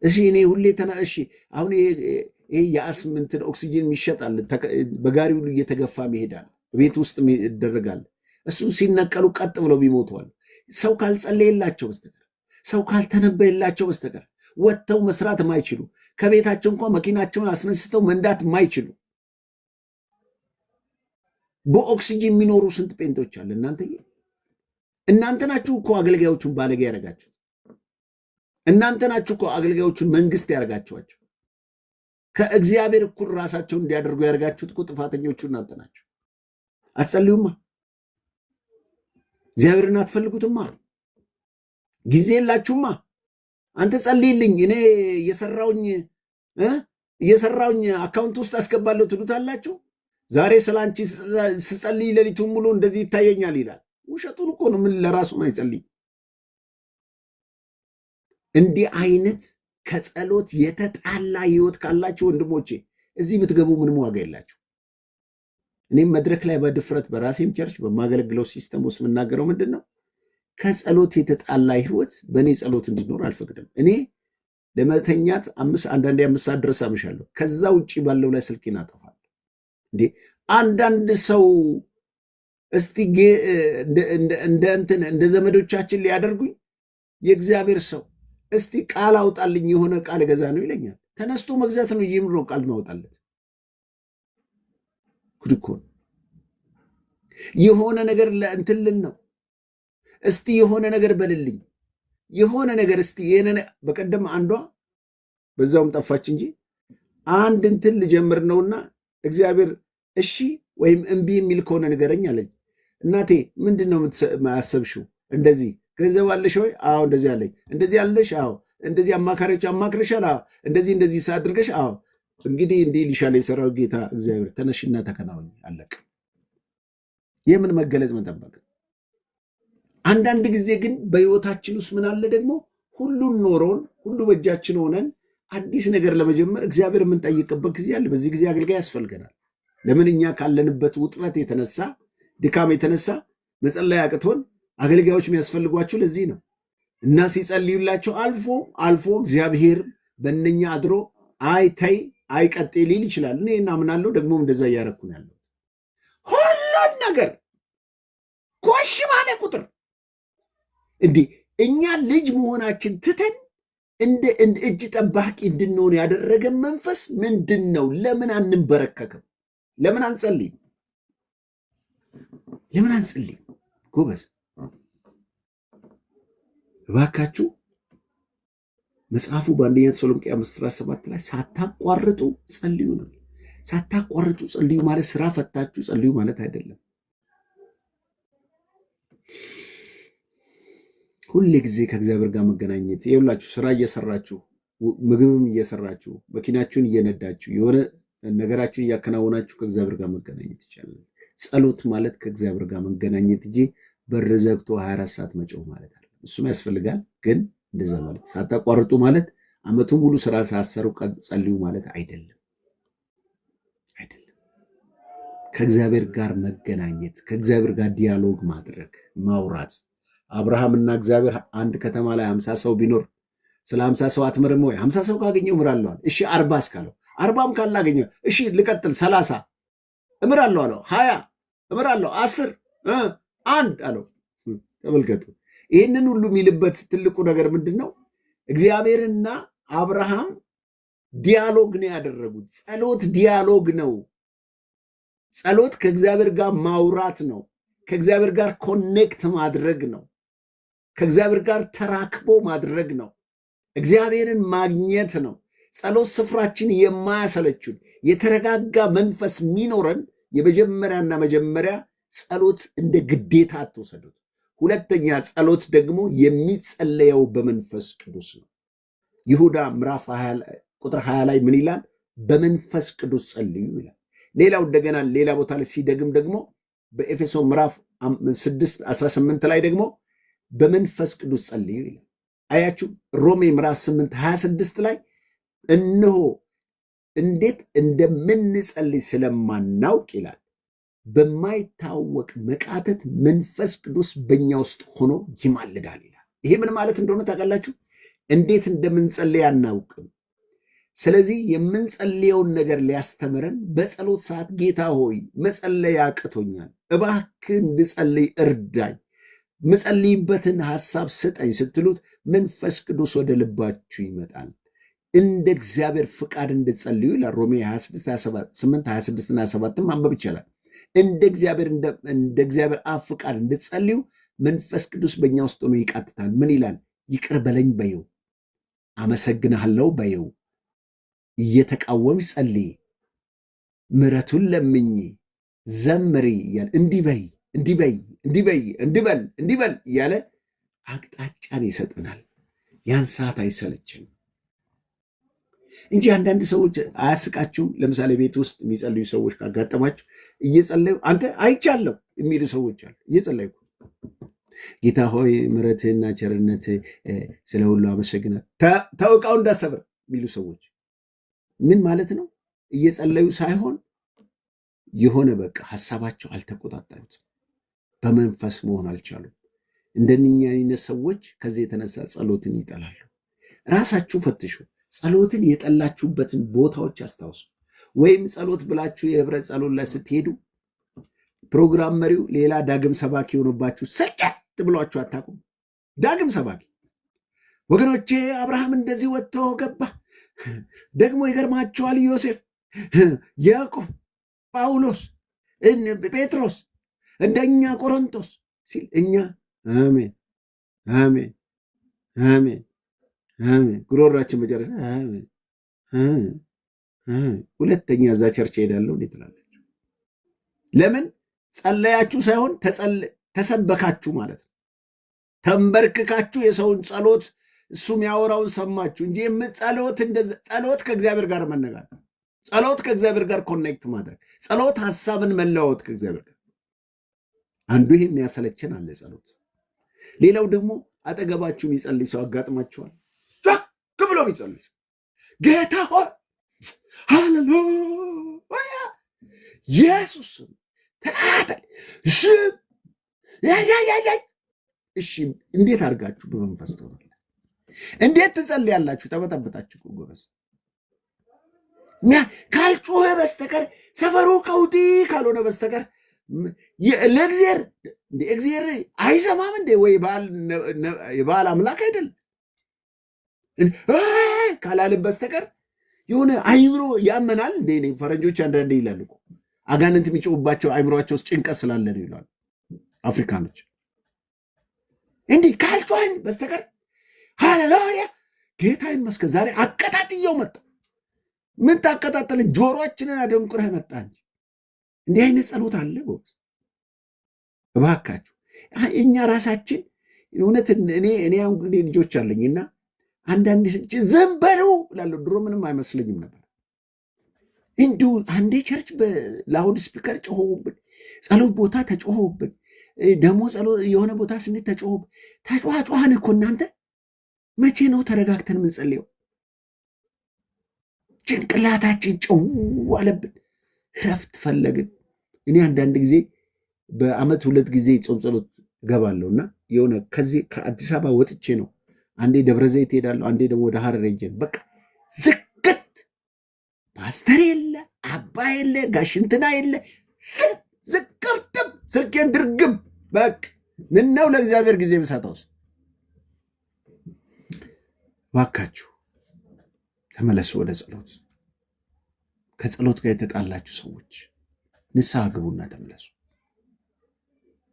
እሺ እኔ ሁሌ እሺ አሁን ይሄ የአስም እንትን ኦክሲጅን ይሸጣል፣ በጋሪ ሁሉ እየተገፋ ይሄዳል፣ ቤት ውስጥ ይደረጋል። እሱ ሲነቀሉ ቀጥ ብለው ቢሞተዋል። ሰው ካልጸለየላቸው በስተቀር ሰው ካልተነበየላቸው በስተቀር ወጥተው መስራት የማይችሉ ከቤታቸው እንኳን መኪናቸውን አስነስተው መንዳት የማይችሉ በኦክሲጅን የሚኖሩ ስንት ጴንቶች አለ። እናንተ ናችሁ እኮ አገልጋዮቹን ባለጌ ያደረጋችሁ። እናንተ ናችሁ እኮ አገልጋዮቹን መንግስት ያደረጋችኋቸው። ከእግዚአብሔር እኩል ራሳቸውን እንዲያደርጉ ያደረጋችሁት እኮ ጥፋተኞቹ እናንተ ናችሁ። አትጸልዩማ፣ እግዚአብሔርን አትፈልጉትማ፣ ጊዜ የላችሁማ። አንተ ጸልይልኝ እኔ እየሰራውኝ አካውንት ውስጥ አስገባለሁ ትሉታላችሁ። ዛሬ ስለ አንቺ ስጸልይ ሌሊቱን ሙሉ እንደዚህ ይታየኛል ይላል። ውሸቱን እኮ ነው። ምን ለራሱ አይጸልይ። እንዲህ አይነት ከጸሎት የተጣላ ህይወት ካላችሁ ወንድሞቼ እዚህ ብትገቡ ምንም ዋጋ የላችሁ። እኔም መድረክ ላይ በድፍረት በራሴም ቸርች በማገለግለው ሲስተም ውስጥ የምናገረው ምንድን ነው? ከጸሎት የተጣላ ህይወት በእኔ ጸሎት እንዲኖር አልፈቅድም። እኔ ለመተኛት አንዳንዴ 5 ሰዓት ድረስ አመሻለሁ። ከዛ ውጭ ባለው ላይ ስልኬን አጠፋለሁ። እንዴ አንዳንድ ሰው እስቲ እንደ ዘመዶቻችን ሊያደርጉኝ የእግዚአብሔር ሰው እስቲ ቃል አውጣልኝ የሆነ ቃል ገዛ ነው ይለኛል። ተነስቶ መግዛት ነው ይምሮ ቃል ማውጣለት ጉድ እኮ ነው። የሆነ ነገር ለእንትልን ነው እስቲ የሆነ ነገር በልልኝ የሆነ ነገር እስቲ በቀደም አንዷ በዛውም ጠፋች እንጂ አንድ እንትን ልጀምር ነውና እግዚአብሔር እሺ ወይም እምቢ የሚል ከሆነ ንገረኝ አለኝ። እናቴ ምንድን ነው የምታሰብሽው? እንደዚህ ገንዘብ አለሽ ወይ? አዎ እንደዚህ አለኝ። እንደዚህ አለሽ? አዎ እንደዚህ አማካሪዎች አማክረሻል፣ እንደዚህ ሳድርገሽ፣ እንግዲህ እንዲህ ሊሻለ የሰራው ጌታ እግዚአብሔር ተነሽና ተከናወኝ፣ አለቀ። የምን መገለጥ መጠበቅ? አንዳንድ ጊዜ ግን በህይወታችን ውስጥ ምን አለ ደግሞ ሁሉን ኖሮን ሁሉ በእጃችን ሆነን አዲስ ነገር ለመጀመር እግዚአብሔር የምንጠይቅበት ጊዜ አለ። በዚህ ጊዜ አገልጋይ ያስፈልገናል። ለምን? እኛ ካለንበት ውጥረት የተነሳ ድካም የተነሳ መጸለይ አቅቶን አገልጋዮች የሚያስፈልጓቸው ለዚህ ነው። እና ሲጸልዩላቸው አልፎ እግዚአብሔር በእነኛ አድሮ ተይ አይቀጤ ሊል ይችላል። እኔ እናምናለሁ፣ ደግሞ እንደዛ እያረኩ ነው ያለው። ሁሉን ነገር ኮሽ ባለ ቁጥር እንዲህ እኛ ልጅ መሆናችን ትተን እንደ እጅ ጠባቂ እንድንሆን ያደረገን መንፈስ ምንድን ነው? ለምን አንበረከክም? ለምን አንጸልይም? ጎበዝ እባካችሁ መጽሐፉ በአንደኛ ተሰሎንቄ 5:17 ላይ ሳታቋርጡ ጸልዩ ነው። ሳታቋርጡ ጸልዩ ማለት ስራ ፈታችሁ ጸልዩ ማለት አይደለም። ሁሌ ጊዜ ከእግዚአብሔር ጋር መገናኘት። ይኸውላችሁ ስራ እየሰራችሁ ምግብም እየሰራችሁ መኪናችሁን እየነዳችሁ የሆነ ነገራችሁን እያከናወናችሁ ከእግዚአብሔር ጋር መገናኘት ይቻላል። ጸሎት ማለት ከእግዚአብሔር ጋር መገናኘት እንጂ በር ዘግቶ 24 ሰዓት መጮህ ማለት አይደለም። እሱም ያስፈልጋል፣ ግን እንደዛ ማለት ሳታቋርጡ ማለት አመቱን ሙሉ ስራ ሳሰሩ ጸልዩ ማለት አይደለም። ከእግዚአብሔር ጋር መገናኘት፣ ከእግዚአብሔር ጋር ዲያሎግ ማድረግ፣ ማውራት። አብርሃምና እግዚአብሔር አንድ ከተማ ላይ 50 ሰው ቢኖር ስለ 50 ሰው አትምርም ወይ? 50 ሰው ካገኘው እምራለሁ አለ። እሺ 40 እስካለው 40ም ካላገኘው እሺ ልቀጥል 30 እምራለሁ አለው። 20 እምራለሁ 10 1 አለው። ተመልከቱ። ይህንን ሁሉ የሚልበት ትልቁ ነገር ምንድን ነው? እግዚአብሔርና አብርሃም ዲያሎግ ነው ያደረጉት። ጸሎት ዲያሎግ ነው። ጸሎት ከእግዚአብሔር ጋር ማውራት ነው። ከእግዚአብሔር ጋር ኮኔክት ማድረግ ነው። ከእግዚአብሔር ጋር ተራክቦ ማድረግ ነው። እግዚአብሔርን ማግኘት ነው። ጸሎት ስፍራችን የማያሰለችን የተረጋጋ መንፈስ የሚኖረን የመጀመሪያና መጀመሪያ ጸሎት እንደ ግዴታ አትወሰዱት። ሁለተኛ ጸሎት ደግሞ የሚጸለየው በመንፈስ ቅዱስ ነው። ይሁዳ ምዕራፍ 20 ቁጥር 20 ላይ ምን ይላል? በመንፈስ ቅዱስ ጸልዩ ይላል። ሌላው እንደገና ሌላ ቦታ ላይ ሲደግም ደግሞ በኤፌሶን ምዕራፍ 6:18 ላይ ደግሞ በመንፈስ ቅዱስ ጸልዩ ይላል። አያችሁ። ሮሜ ምዕራፍ 8:26 ላይ እነሆ እንዴት እንደምንጸልይ ስለማናውቅ ይላል በማይታወቅ መቃተት መንፈስ ቅዱስ በእኛ ውስጥ ሆኖ ይማልዳል ይላል። ይሄ ምን ማለት እንደሆነ ታውቃላችሁ? እንዴት እንደምንጸልይ አናውቅም። ስለዚህ የምንጸልየውን ነገር ሊያስተምረን በጸሎት ሰዓት ጌታ ሆይ መጸለይ አቅቶኛል፣ እባክህ እንድጸልይ እርዳኝ፣ ምጸልይበትን ሐሳብ ስጠኝ ስትሉት መንፈስ ቅዱስ ወደ ልባችሁ ይመጣል። እንደ እግዚአብሔር ፍቃድ እንድጸልዩ ይላል። ሮሜ 8:26 እና 27 ማንበብ ይቻላል። እንደ እግዚአብሔር አብ ፍቃድ እንድጸልዩ መንፈስ ቅዱስ በእኛ ውስጥ ሆኖ ይቃትታል። ምን ይላል? ይቅር በለኝ በየው፣ አመሰግንሃለሁ በየው፣ እየተቃወምሽ ጸልይ፣ ምሕረቱን ለምኝ፣ ዘምሪ እያለ እንዲበል እያለ አቅጣጫን ይሰጠናል። ያን ሰዓት አይሰለችም እንጂ አንዳንድ ሰዎች አያስቃችሁም? ለምሳሌ ቤት ውስጥ የሚጸልዩ ሰዎች ካጋጠማችሁ እየጸለዩ አንተ አይቻለሁ የሚሉ ሰዎች አሉ። እየጸለይኩ ጌታ ሆይ ምሕረትህና ቸርነትህ ስለ ሁሉ አመሰግናለሁ፣ ተውቃው እንዳሰብር የሚሉ ሰዎች ምን ማለት ነው? እየጸለዩ ሳይሆን የሆነ በቃ ሐሳባቸው አልተቆጣጠሩት፣ በመንፈስ መሆን አልቻሉም። እንደኛ አይነት ሰዎች ከዚህ የተነሳ ጸሎትን ይጠላሉ። ራሳችሁ ፈትሹ። ጸሎትን የጠላችሁበትን ቦታዎች አስታውሱ። ወይም ጸሎት ብላችሁ የህብረት ጸሎት ላይ ስትሄዱ ፕሮግራም መሪው ሌላ ዳግም ሰባኪ የሆነባችሁ ሰጨት ብሏችሁ አታውቁም? ዳግም ሰባኪ ወገኖቼ፣ አብርሃም እንደዚህ ወጥቶ ገባ። ደግሞ ይገርማችኋል፣ ዮሴፍ፣ ያዕቆብ፣ ጳውሎስ፣ ጴጥሮስ፣ እንደኛ ቆሮንቶስ ሲል እኛ አሜን አሜን አሜን አሜን ጉሮራችን መጨረሻ አሜን። ሁለተኛ እዛ ቸርች ሄዳለሁ እንዴት ትላላችሁ? ለምን? ጸለያችሁ ሳይሆን ተሰበካችሁ ማለት ነው። ተንበርክካችሁ የሰውን ጸሎት እሱም ያወራውን ሰማችሁ እንጂ ጸሎት ከእግዚአብሔር ጋር መነጋገር፣ ጸሎት ከእግዚአብሔር ጋር ኮኔክት ማድረግ፣ ጸሎት ሐሳብን መለዋወጥ ከእግዚአብሔር ጋር አንዱ ይሄ የሚያሰለችን አለ ጸሎት። ሌላው ደግሞ አጠገባችሁን ይጸልይ ሰው አጋጥማችኋል። ጮክ ብሎ ይጸልይ ሰው ጌታ ሆይ ሃሌሉያ ኢየሱስ ተናተል እሺ እንዴት አድርጋችሁ በመንፈስ ትሆናላችሁ? እንዴት ትጸልያላችሁ? ተበጠበጣችሁ ጎበዝ። ካልጮኸ በስተቀር ሰፈሩ ቀውጢ ካልሆነ በስተቀር ለእግዚአብሔር አይሰማም እንዴ? ወይ የባል አምላክ አይደል ካላልን በስተቀር የሆነ አይምሮ ያመናል እንዴ? ፈረንጆች አንዳንዴ ይላሉ እኮ አጋንንት የሚጮሁባቸው አይምሮአቸው ውስጥ ጭንቀት ስላለ ነው ይላሉ አፍሪካኖች። እንዲህ ካልጮኸን በስተቀር ሃሌሉያ ጌታ ይመስገን ዛሬ አቀጣጥየው መጣ። ምን ታቀጣጠለ? ጆሮአችንን አደንቁረህ መጣ እንጂ እንዲህ አይነት ጸሎት አለ ጎበዝ። እባካችሁ እኛ ራሳችን እውነት እኔ እንግዲህ ልጆች አለኝና አንዳንድ ዝም በሉ እላለሁ። ድሮ ምንም አይመስለኝም ነበር። እንዲሁ አንዴ ቸርች በላውድ ስፒከር ጮሆብን፣ ጸሎት ቦታ ተጮሆብን፣ ደግሞ ጸሎት የሆነ ቦታ ስንት ተጮሆብን። ተጫዋጫዋን እኮ እናንተ መቼ ነው ተረጋግተን የምንጸልየው? ጭንቅላታችን ጨው አለብን። እረፍት ፈለግን። እኔ አንዳንድ ጊዜ በአመት 2 ጊዜ ጾም ጸሎት እገባለሁና የሆነ ከዚህ ከአዲስ አበባ ወጥቼ ነው አንዴ ደብረ ዘይት ሄዳለሁ፣ አንዴ ደግሞ ወደ ሐረር ሄጄ ነው። በቃ ዝግት ፓስተር የለ አባ የለ ጋሽንትና የለ ዝቅርጥም ስልኬን ድርግም በቃ ምነው ለእግዚአብሔር ጊዜ ብሰጠውስ። ባካችሁ ተመለሱ ወደ ጸሎት። ከጸሎት ጋር የተጣላችሁ ሰዎች ንስሐ ግቡና ተመለሱ።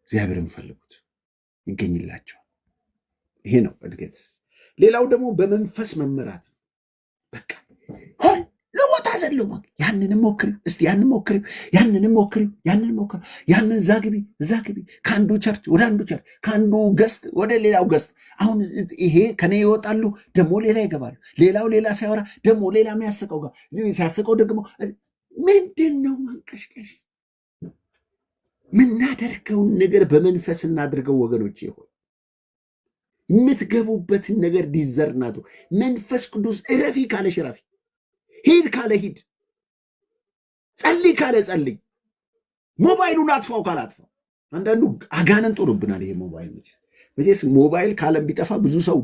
እግዚአብሔርን ፈልጉት፣ ይገኝላቸዋል። ይሄ ነው እድገት። ሌላው ደግሞ በመንፈስ መመራት ነው። በቃ ሁሉ ቦታ ዘለው ያንንም ሞክሪው እስቲ፣ ያንን ሞክሪው፣ ያንንም ሞክሪው፣ ያንን ሞክሪው፣ ያንን እዛ ግቢ፣ ከአንዱ ቸርች ወደ አንዱ ቸርች፣ ከአንዱ ገስት ወደ ሌላው ገስት። አሁን ይሄ ከኔ ይወጣሉ፣ ደግሞ ሌላ ይገባሉ። ሌላው ሌላ ሲያወራ ደግሞ ሌላ የሚያስቀው ጋር ሲያስቀው ደግሞ ምንድን ነው ማንቀሽቀሽ? ምናደርገውን ነገር በመንፈስ እናድርገው ወገኖች። ይሆን የምትገቡበትን ነገር ዲዘርን አድርጉ። መንፈስ ቅዱስ እረፊ ካለሽ እረፊ፣ ሂድ ካለ ሂድ፣ ጸልይ ካለ ጸልይ፣ ሞባይሉን አጥፋው ካለ አጥፋው። አንዳንዱ አጋነን ጦርብናል። ይሄ ሞባይል መቼስ ሞባይል ካለም ቢጠፋ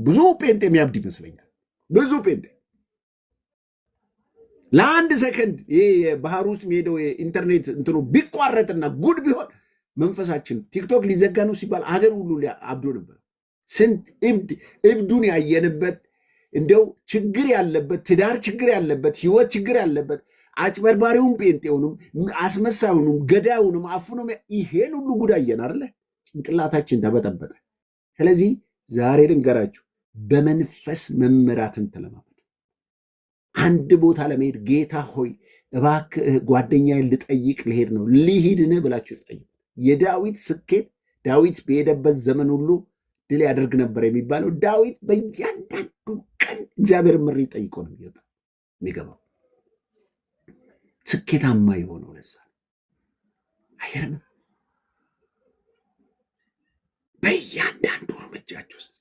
ብዙ ጴንጤ የሚያብድ ይመስለኛል። ብዙ ጴንጤ ለአንድ ሰከንድ ይሄ ባህር ውስጥ የሚሄደው ኢንተርኔት እንትኑ ቢቋረጥና ጉድ ቢሆን መንፈሳችን ቲክቶክ ሊዘጋ ነው ሲባል አገር ሁሉ አብዶ ነበር። ስንት እብዱን ያየንበት፣ እንደው ችግር ያለበት፣ ትዳር ችግር ያለበት፣ ህይወት ችግር ያለበት፣ አጭበርባሪውን ጴንጤውንም አስመሳዩንም ገዳዩንም አፍኖም ይሄን ሁሉ ጉድ አየን አይደለ? ጭንቅላታችን ተበጠበጠ። ስለዚህ ዛሬ ልንገራችሁ፣ በመንፈስ መመራትን ተለማመዱ። አንድ ቦታ ለመሄድ ጌታ ሆይ እባክህ ጓደኛዬን ልጠይቅ ልሄድ ነው ልሂድን ብላችሁ ጠይቁ። የዳዊት ስኬት ዳዊት በሄደበት ዘመን ሁሉ ድል ያደርግ ነበር የሚባለው ዳዊት በእያንዳንዱ ቀን እግዚአብሔር ምሪ ጠይቆ ነው የሚገባው። ስኬታማ የሆነው ለዛ አይገርምም? በእያንዳንዱ እርምጃችሁ ውስጥ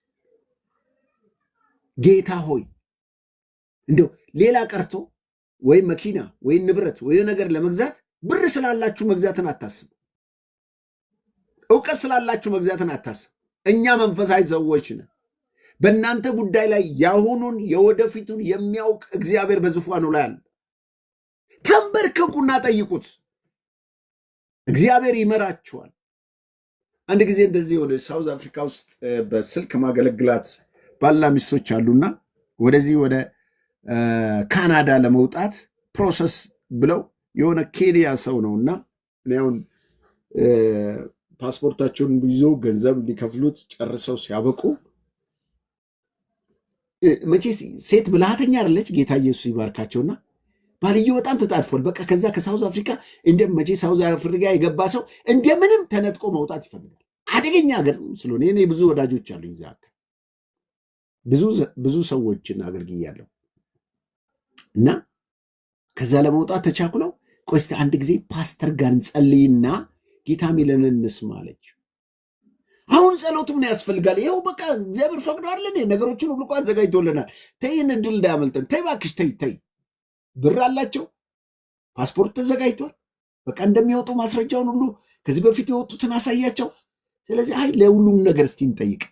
ጌታ ሆይ እንደው ሌላ ቀርቶ ወይ መኪና ወይ ንብረት ወይ ነገር ለመግዛት ብር ስላላችሁ መግዛትን አታስቡ። እውቀት ስላላችሁ መግዛትን አታስቡ። እኛ መንፈሳዊ ሰዎች ነን። በእናንተ ጉዳይ ላይ ያሁኑን የወደፊቱን የሚያውቅ እግዚአብሔር በዙፋኑ ላይ አለ። ተንበርከኩና ጠይቁት፣ እግዚአብሔር ይመራችኋል። አንድ ጊዜ እንደዚህ ወደ ሳውዝ አፍሪካ ውስጥ በስልክ ማገለግላት ባልና ሚስቶች አሉና ወደዚህ ወደ ካናዳ ለመውጣት ፕሮሰስ ብለው የሆነ ኬንያ ሰው ነውና አሁን ፓስፖርታቸውን ይዞ ገንዘብ ሊከፍሉት ጨርሰው ሲያበቁ መቼ ሴት ብልሃተኛ አይደለች፣ ጌታ ኢየሱስ ይባርካቸውና ባልየው በጣም ተጣድፏል። በቃ ከዛ ከሳውዝ አፍሪካ መቼ ሳውዝ አፍሪካ የገባ ሰው እንደምንም ተነጥቆ መውጣት ይፈልጋል። አደገኛ ሀገር ስለሆነ እኔ ብዙ ወዳጆች አሉኝ እዛ። ብዙ ሰዎችን አገልግያለሁ እና ከዛ ለመውጣት ተቻኩለው ቆይ እስቲ አንድ ጊዜ ፓስተር ጋር እንጸልይና ጌታ ሚለንን እንስማ አለች። አሁን ጸሎቱ ምን ያስፈልጋል? ይኸው በቃ እግዚአብሔር ፈቅዶአልን፣ ነገሮችን ሁሉ አዘጋጅቶልናል። ተይን እድል እንዳያመልጠን። ተይ እባክሽ ተይ። ብር አላቸው፣ ፓስፖርት ተዘጋጅቷል። በቃ እንደሚወጡ ማስረጃውን ሁሉ ከዚህ በፊት የወጡትን አሳያቸው። ስለዚህ አይ ለሁሉም ነገር እስቲ እንጠይቅ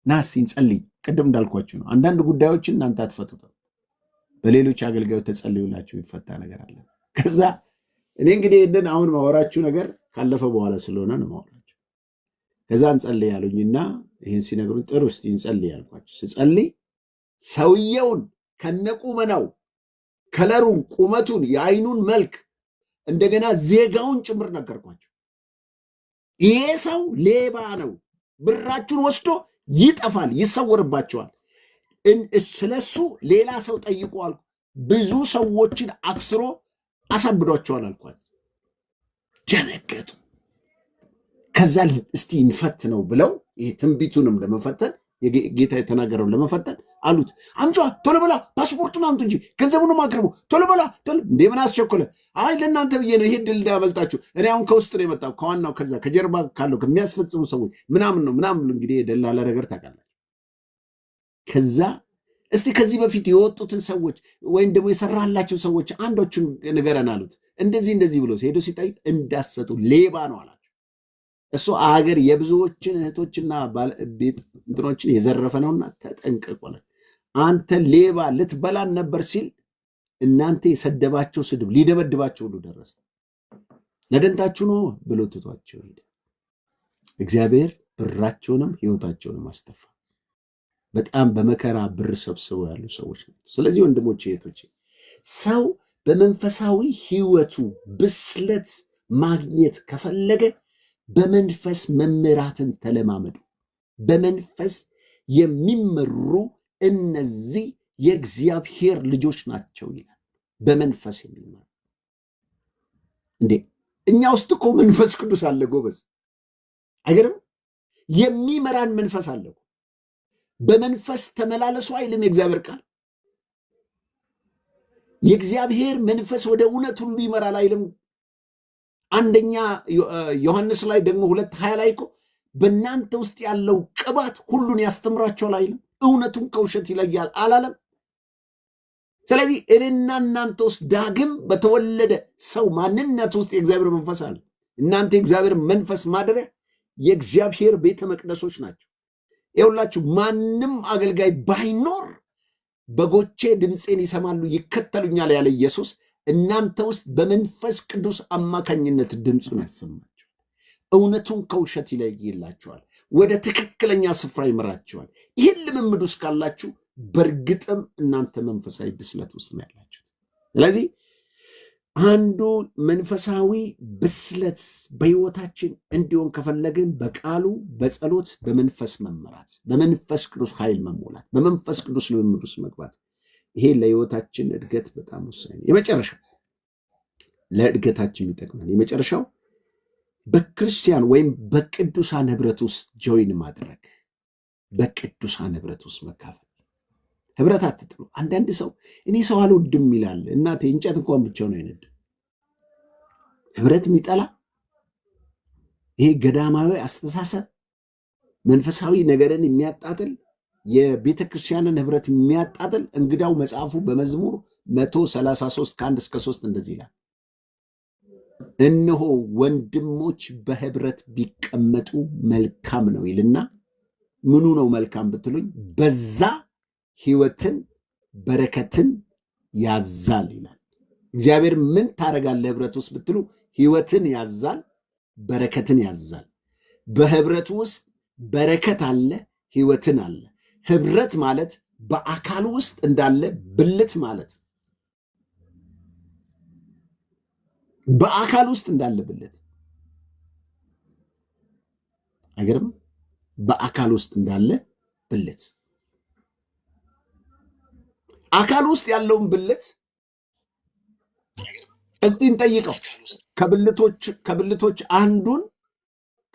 ና እስቲ እንጸልይ። ቅድም እንዳልኳችሁ ነው። አንዳንድ ጉዳዮችን እናንተ አትፈቱትም፣ በሌሎች አገልጋዮች ተጸልዩላቸው ይፈታ ነገር አለ። ከዛ እኔ እንግዲህ ይህንን አሁን ማወራችሁ ነገር ካለፈ በኋላ ስለሆነ ነው ማወራችሁ። ከዛ እንጸልይ ያሉኝና ይህን ሲነግሩኝ ጥሩ እስቲ እንጸልይ ያልኳቸው። ስጸልይ ሰውየውን ከነቁመናው ከለሩን፣ ቁመቱን፣ የአይኑን መልክ እንደገና ዜጋውን ጭምር ነገርኳቸው። ይሄ ሰው ሌባ ነው፣ ብራችሁን ወስዶ ይጠፋል፣ ይሰወርባቸዋል። ስለሱ ሌላ ሰው ጠይቁ አልኩ። ብዙ ሰዎችን አክስሮ አሳብዷቸዋል አልኳቸው። ደነገጡ። ከዛ እስቲ እንፈት ነው ብለው ይህ ትንቢቱንም ለመፈተን ጌታ የተናገረውን ለመፈተን አሉት። አምጫ ቶሎ በላ ፓስፖርቱን አምጡ እንጂ ገንዘቡንም አቅርቡ ቶሎ በላ ቶሎ። እንዴ ምን አስቸኮለ? አይ ለእናንተ ብዬ ነው፣ ይሄ ድል እንዳያመልጣችሁ። እኔ አሁን ከውስጥ ነው የመጣው ከዋናው ከዛ ከጀርባ ካለው ከሚያስፈጽሙ ሰዎች ምናምን ነው ምናምን። እንግዲህ የደላላ ነገር ታውቃላችሁ። ከዛ እስቲ ከዚህ በፊት የወጡትን ሰዎች ወይም ደግሞ የሰራላቸው ሰዎች አንዶቹን ንገረን አሉት። እንደዚህ ብሎ ሄዶ ሲጠይቅ እንዳሰጡ ሌባ ነው አላቸው። እሱ አገር የብዙዎችን እህቶችና እንትኖችን የዘረፈ ነውና ተጠንቀቁ አለ። አንተ ሌባ ልትበላን ነበር ሲል እናንተ የሰደባቸው ስድብ ሊደበድባቸው ሁሉ ደረሰ። ለደንታችሁ ነው ብሎ ትቷቸው ሄደ። እግዚአብሔር ብራቸውንም ህይወታቸውንም አስተፋ። በጣም በመከራ ብር ሰብስበው ያሉ ሰዎች ናቸው። ስለዚህ ወንድሞቼ እህቶቼ፣ ሰው በመንፈሳዊ ህይወቱ ብስለት ማግኘት ከፈለገ በመንፈስ መመራትን ተለማመዱ። በመንፈስ የሚመሩ እነዚህ የእግዚአብሔር ልጆች ናቸው ይላል። በመንፈስ የሚመሩ እንዴ! እኛ ውስጥ እኮ መንፈስ ቅዱስ አለ ጎበዝ፣ አይገርም? የሚመራን መንፈስ አለ። በመንፈስ ተመላለሱ አይልም የእግዚአብሔር ቃል? የእግዚአብሔር መንፈስ ወደ እውነት ሁሉ ይመራል አይልም? አንደኛ ዮሐንስ ላይ ደግሞ 2:20 ላይ እኮ በእናንተ ውስጥ ያለው ቅባት ሁሉን ያስተምራቸዋል አይልም? እውነቱን ከውሸት ይለያል አላለም? ስለዚህ እኔና እናንተ ውስጥ ዳግም በተወለደ ሰው ማንነት ውስጥ የእግዚአብሔር መንፈስ አለ። እናንተ የእግዚአብሔር መንፈስ ማደሪያ የእግዚአብሔር ቤተ መቅደሶች ናቸው። ይኸውላችሁ ማንም አገልጋይ ባይኖር በጎቼ ድምፄን ይሰማሉ ይከተሉኛል ያለ ኢየሱስ እናንተ ውስጥ በመንፈስ ቅዱስ አማካኝነት ድምፁን ያሰማቸዋል። እውነቱን ከውሸት ይለይላቸዋል። ወደ ትክክለኛ ስፍራ ይመራቸዋል። ይህን ልምምድ ውስጥ ካላችሁ በእርግጥም እናንተ መንፈሳዊ ብስለት ውስጥ ነው ያላችሁት። ስለዚህ አንዱ መንፈሳዊ ብስለት በሕይወታችን እንዲሆን ከፈለግን በቃሉ በጸሎት በመንፈስ መመራት፣ በመንፈስ ቅዱስ ኃይል መሞላት፣ በመንፈስ ቅዱስ ልምምድ ውስጥ መግባት፣ ይሄ ለሕይወታችን እድገት በጣም ወሳኝ ነው። የመጨረሻው ለእድገታችን የሚጠቅመን የመጨረሻው በክርስቲያን ወይም በቅዱሳን ህብረት ውስጥ ጆይን ማድረግ፣ በቅዱሳን ህብረት ውስጥ መካፈል። ህብረት አትጥሉ። አንዳንድ ሰው እኔ ሰው አልወድም ይላል። እናቴ እንጨት እንኳን ብቻውን አይነድ። ህብረት የሚጠላ ይሄ ገዳማዊ አስተሳሰብ መንፈሳዊ ነገርን የሚያጣጥል የቤተ ክርስቲያንን ህብረት የሚያጣጥል እንግዳው መጽሐፉ በመዝሙር 133 ከ1 እስከ 3 እንደዚህ ይላል፣ እነሆ ወንድሞች በህብረት ቢቀመጡ መልካም ነው ይልና፣ ምኑ ነው መልካም ብትሉኝ፣ በዛ ህይወትን በረከትን ያዛል ይላል። እግዚአብሔር ምን ታደርጋለህ ህብረት ውስጥ ብትሉ፣ ህይወትን ያዛል፣ በረከትን ያዛል። በህብረት ውስጥ በረከት አለ፣ ህይወትን አለ። ህብረት ማለት በአካል ውስጥ እንዳለ ብልት ማለት ነው። በአካል ውስጥ እንዳለ ብልት አይገርም? በአካል ውስጥ እንዳለ ብልት። አካል ውስጥ ያለውን ብልት እስቲ እንጠይቀው።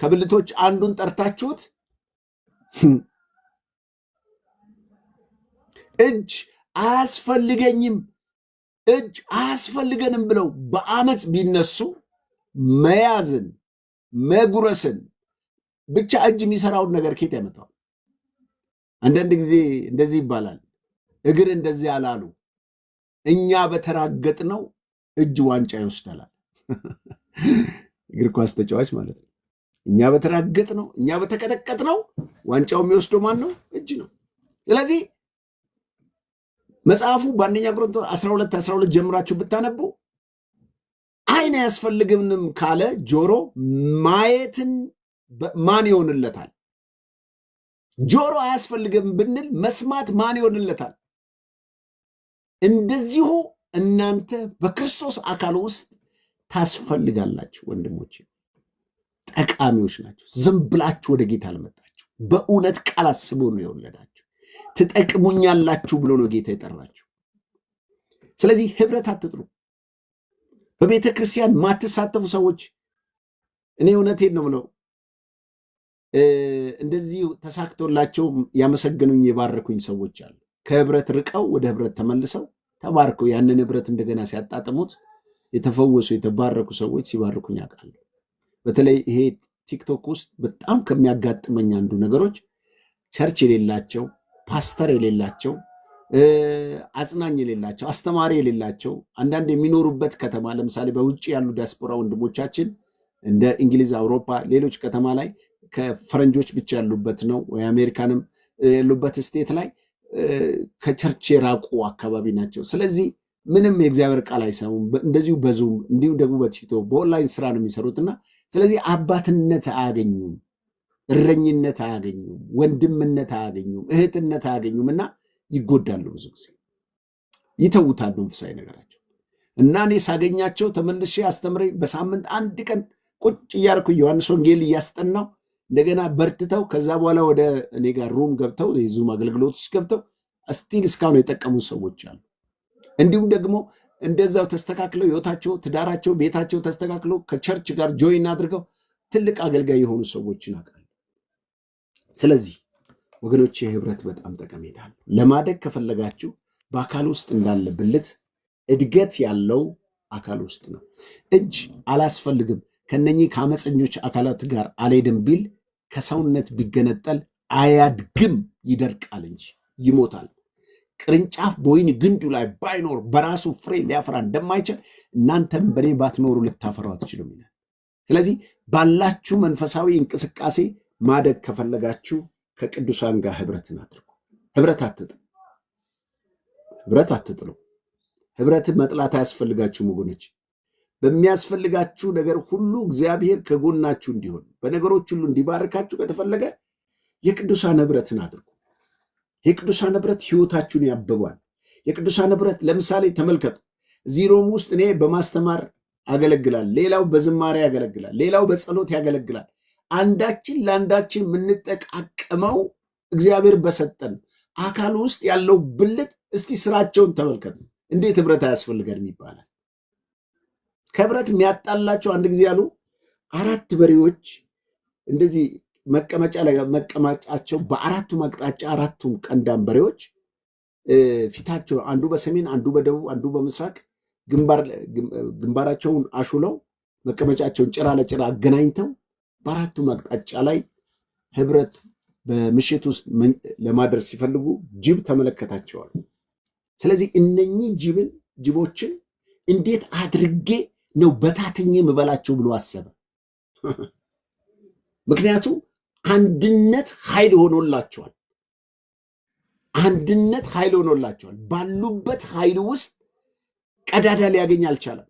ከብልቶች አንዱን ጠርታችሁት እጅ አያስፈልገኝም፣ እጅ አያስፈልገንም ብለው በአመፅ ቢነሱ መያዝን፣ መጉረስን ብቻ እጅ የሚሰራውን ነገር ኬት ያመጣዋል? አንዳንድ ጊዜ እንደዚህ ይባላል፣ እግር እንደዚህ ያላሉ እኛ በተራገጥ ነው እጅ ዋንጫ ይወስዳላል። እግር ኳስ ተጫዋች ማለት ነው። እኛ በተራገጥ ነው፣ እኛ በተቀጠቀጥ ነው ዋንጫው የሚወስደው ማን ነው? እጅ ነው። ስለዚህ መጽሐፉ በአንደኛ ቆሮንቶስ 12 ጀምራችሁ ብታነቡ አይን አያስፈልግንም ካለ ጆሮ ማየትን ማን ይሆንለታል? ጆሮ አያስፈልግም ብንል መስማት ማን ይሆንለታል? እንደዚሁ እናንተ በክርስቶስ አካል ውስጥ ታስፈልጋላችሁ። ወንድሞች ጠቃሚዎች ናቸው። ዝም ብላችሁ ወደ ጌታ አልመጣችሁ። በእውነት ቃል አስቦ ነው የወለዳችሁ። ትጠቅሙኛላችሁ ብሎ ነው ጌታ የጠራችሁ። ስለዚህ ህብረት አትጥሩ። በቤተ ክርስቲያን ማትሳተፉ ሰዎች እኔ እውነቴን ነው ብለው እንደዚህ ተሳክቶላቸው ያመሰገኑኝ የባረኩኝ ሰዎች አሉ። ከህብረት ርቀው ወደ ህብረት ተመልሰው ተባርከው ያንን ህብረት እንደገና ሲያጣጥሙት የተፈወሱ የተባረኩ ሰዎች ሲባርኩኝ አውቃለሁ። በተለይ ይሄ ቲክቶክ ውስጥ በጣም ከሚያጋጥመኝ አንዱ ነገሮች ቸርች የሌላቸው፣ ፓስተር የሌላቸው፣ አጽናኝ የሌላቸው፣ አስተማሪ የሌላቸው አንዳንድ የሚኖሩበት ከተማ ለምሳሌ በውጭ ያሉ ዲያስፖራ ወንድሞቻችን እንደ እንግሊዝ፣ አውሮፓ፣ ሌሎች ከተማ ላይ ከፈረንጆች ብቻ ያሉበት ነው ወይ አሜሪካንም ያሉበት ስቴት ላይ ከቸርች የራቁ አካባቢ ናቸው። ስለዚህ ምንም የእግዚአብሔር ቃል አይሰሙም። እንደዚሁ በዙም እንዲሁም ደግሞ በቲክቶክ በኦንላይን ስራ ነው የሚሰሩትና ስለዚህ አባትነት አያገኙም፣ እረኝነት አያገኙም፣ ወንድምነት አያገኙም፣ እህትነት አያገኙም እና ይጎዳሉ። ብዙ ጊዜ ይተውታል መንፈሳዊ ነገራቸው እና እኔ ሳገኛቸው ተመልሼ አስተምሬ በሳምንት አንድ ቀን ቁጭ እያልኩ ዮሐንስ ወንጌል እያስጠናው እንደገና በርትተው ከዛ በኋላ ወደ እኔ ጋር ሩም ገብተው የዙም አገልግሎት ውስጥ ገብተው ስቲል እስካሁን የጠቀሙ ሰዎች አሉ። እንዲሁም ደግሞ እንደዛው ተስተካክለው ህይወታቸው፣ ትዳራቸው፣ ቤታቸው ተስተካክለው ከቸርች ጋር ጆይን አድርገው ትልቅ አገልጋይ የሆኑ ሰዎችን አውቃለሁ። ስለዚህ ወገኖች ህብረት በጣም ጠቀሜታ አለው። ለማደግ ከፈለጋችሁ በአካል ውስጥ እንዳለ ብልት እድገት ያለው አካል ውስጥ ነው። እጅ አላስፈልግም ከነኚህ ከአመፀኞች አካላት ጋር አልሄድም ቢል ከሰውነት ቢገነጠል አያድግም፣ ይደርቃል እንጂ ይሞታል። ቅርንጫፍ በወይን ግንዱ ላይ ባይኖር በራሱ ፍሬ ሊያፈራ እንደማይችል እናንተም በእኔ ባትኖሩ ልታፈሩ አትችሉም ይላል። ስለዚህ ባላችሁ መንፈሳዊ እንቅስቃሴ ማደግ ከፈለጋችሁ ከቅዱሳን ጋር ህብረትን አድርጉ። ህብረት አትጥሉ። ህብረት አትጥሉ። ህብረት መጥላት አያስፈልጋችሁም ወገኖች። በሚያስፈልጋችሁ ነገር ሁሉ እግዚአብሔር ከጎናችሁ እንዲሆን በነገሮች ሁሉ እንዲባርካችሁ ከተፈለገ የቅዱሳን ህብረትን አድርጉ። የቅዱሳን ህብረት ህይወታችሁን ያብባል። የቅዱሳን ህብረት ለምሳሌ ተመልከቱ። እዚህ ሮም ውስጥ እኔ በማስተማር አገለግላል፣ ሌላው በዝማሬ ያገለግላል፣ ሌላው በጸሎት ያገለግላል። አንዳችን ለአንዳችን የምንጠቃቀመው እግዚአብሔር በሰጠን አካል ውስጥ ያለው ብልት እስቲ ስራቸውን ተመልከቱ። እንዴት ህብረት አያስፈልገንም ይባላል። ከህብረት የሚያጣላቸው አንድ ጊዜ ያሉ 4 በሬዎች እንደዚህ መቀመጫ ላይ መቀመጫቸው በአራቱም አቅጣጫ 4ቱም ቀንዳም በሬዎች ፊታቸው አንዱ በሰሜን አንዱ በደቡብ አንዱ በምስራቅ ግንባራቸውን አሹለው መቀመጫቸውን ጭራ ለጭራ አገናኝተው በአራቱም አቅጣጫ ላይ ህብረት በምሽት ውስጥ ለማድረስ ሲፈልጉ ጅብ ተመለከታቸዋል። ስለዚህ እነኚህ ጅቦችን እንዴት አድርጌ ነው በታትኜ የምበላቸው ብሎ አሰበ። ምክንያቱም አንድነት ኃይል ሆኖላቸዋል። አንድነት ኃይል ሆኖላቸዋል። ባሉበት ኃይል ውስጥ ቀዳዳ ሊያገኝ አልቻለም።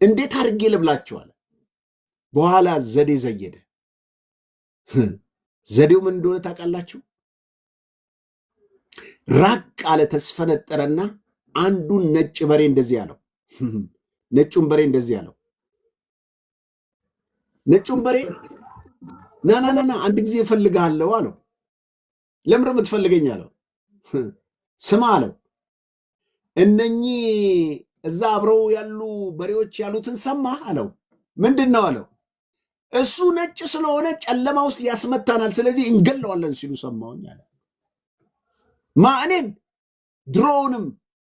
እንዴት አድርጌ ልብላቸዋል? በኋላ ዘዴ ዘየደ። ዘዴው ምን እንደሆነ ታውቃላችሁ? ራቅ አለ፣ ተስፈነጠረና አንዱን ነጭ በሬ እንደዚህ አለው። ነጩን በሬ እንደዚህ አለው። ነጩን በሬ ና አንድ ጊዜ እፈልግሃለሁ አለው። ለምን የምትፈልገኝ አለው። ስማ አለው። እነኚህ እዛ አብረው ያሉ በሬዎች ያሉትን ሰማህ አለው። ምንድን ነው አለው። እሱ ነጭ ስለሆነ ጨለማ ውስጥ ያስመታናል፣ ስለዚህ እንገለዋለን ሲሉ ሰማሁኝ አለ። እኔን ድሮውንም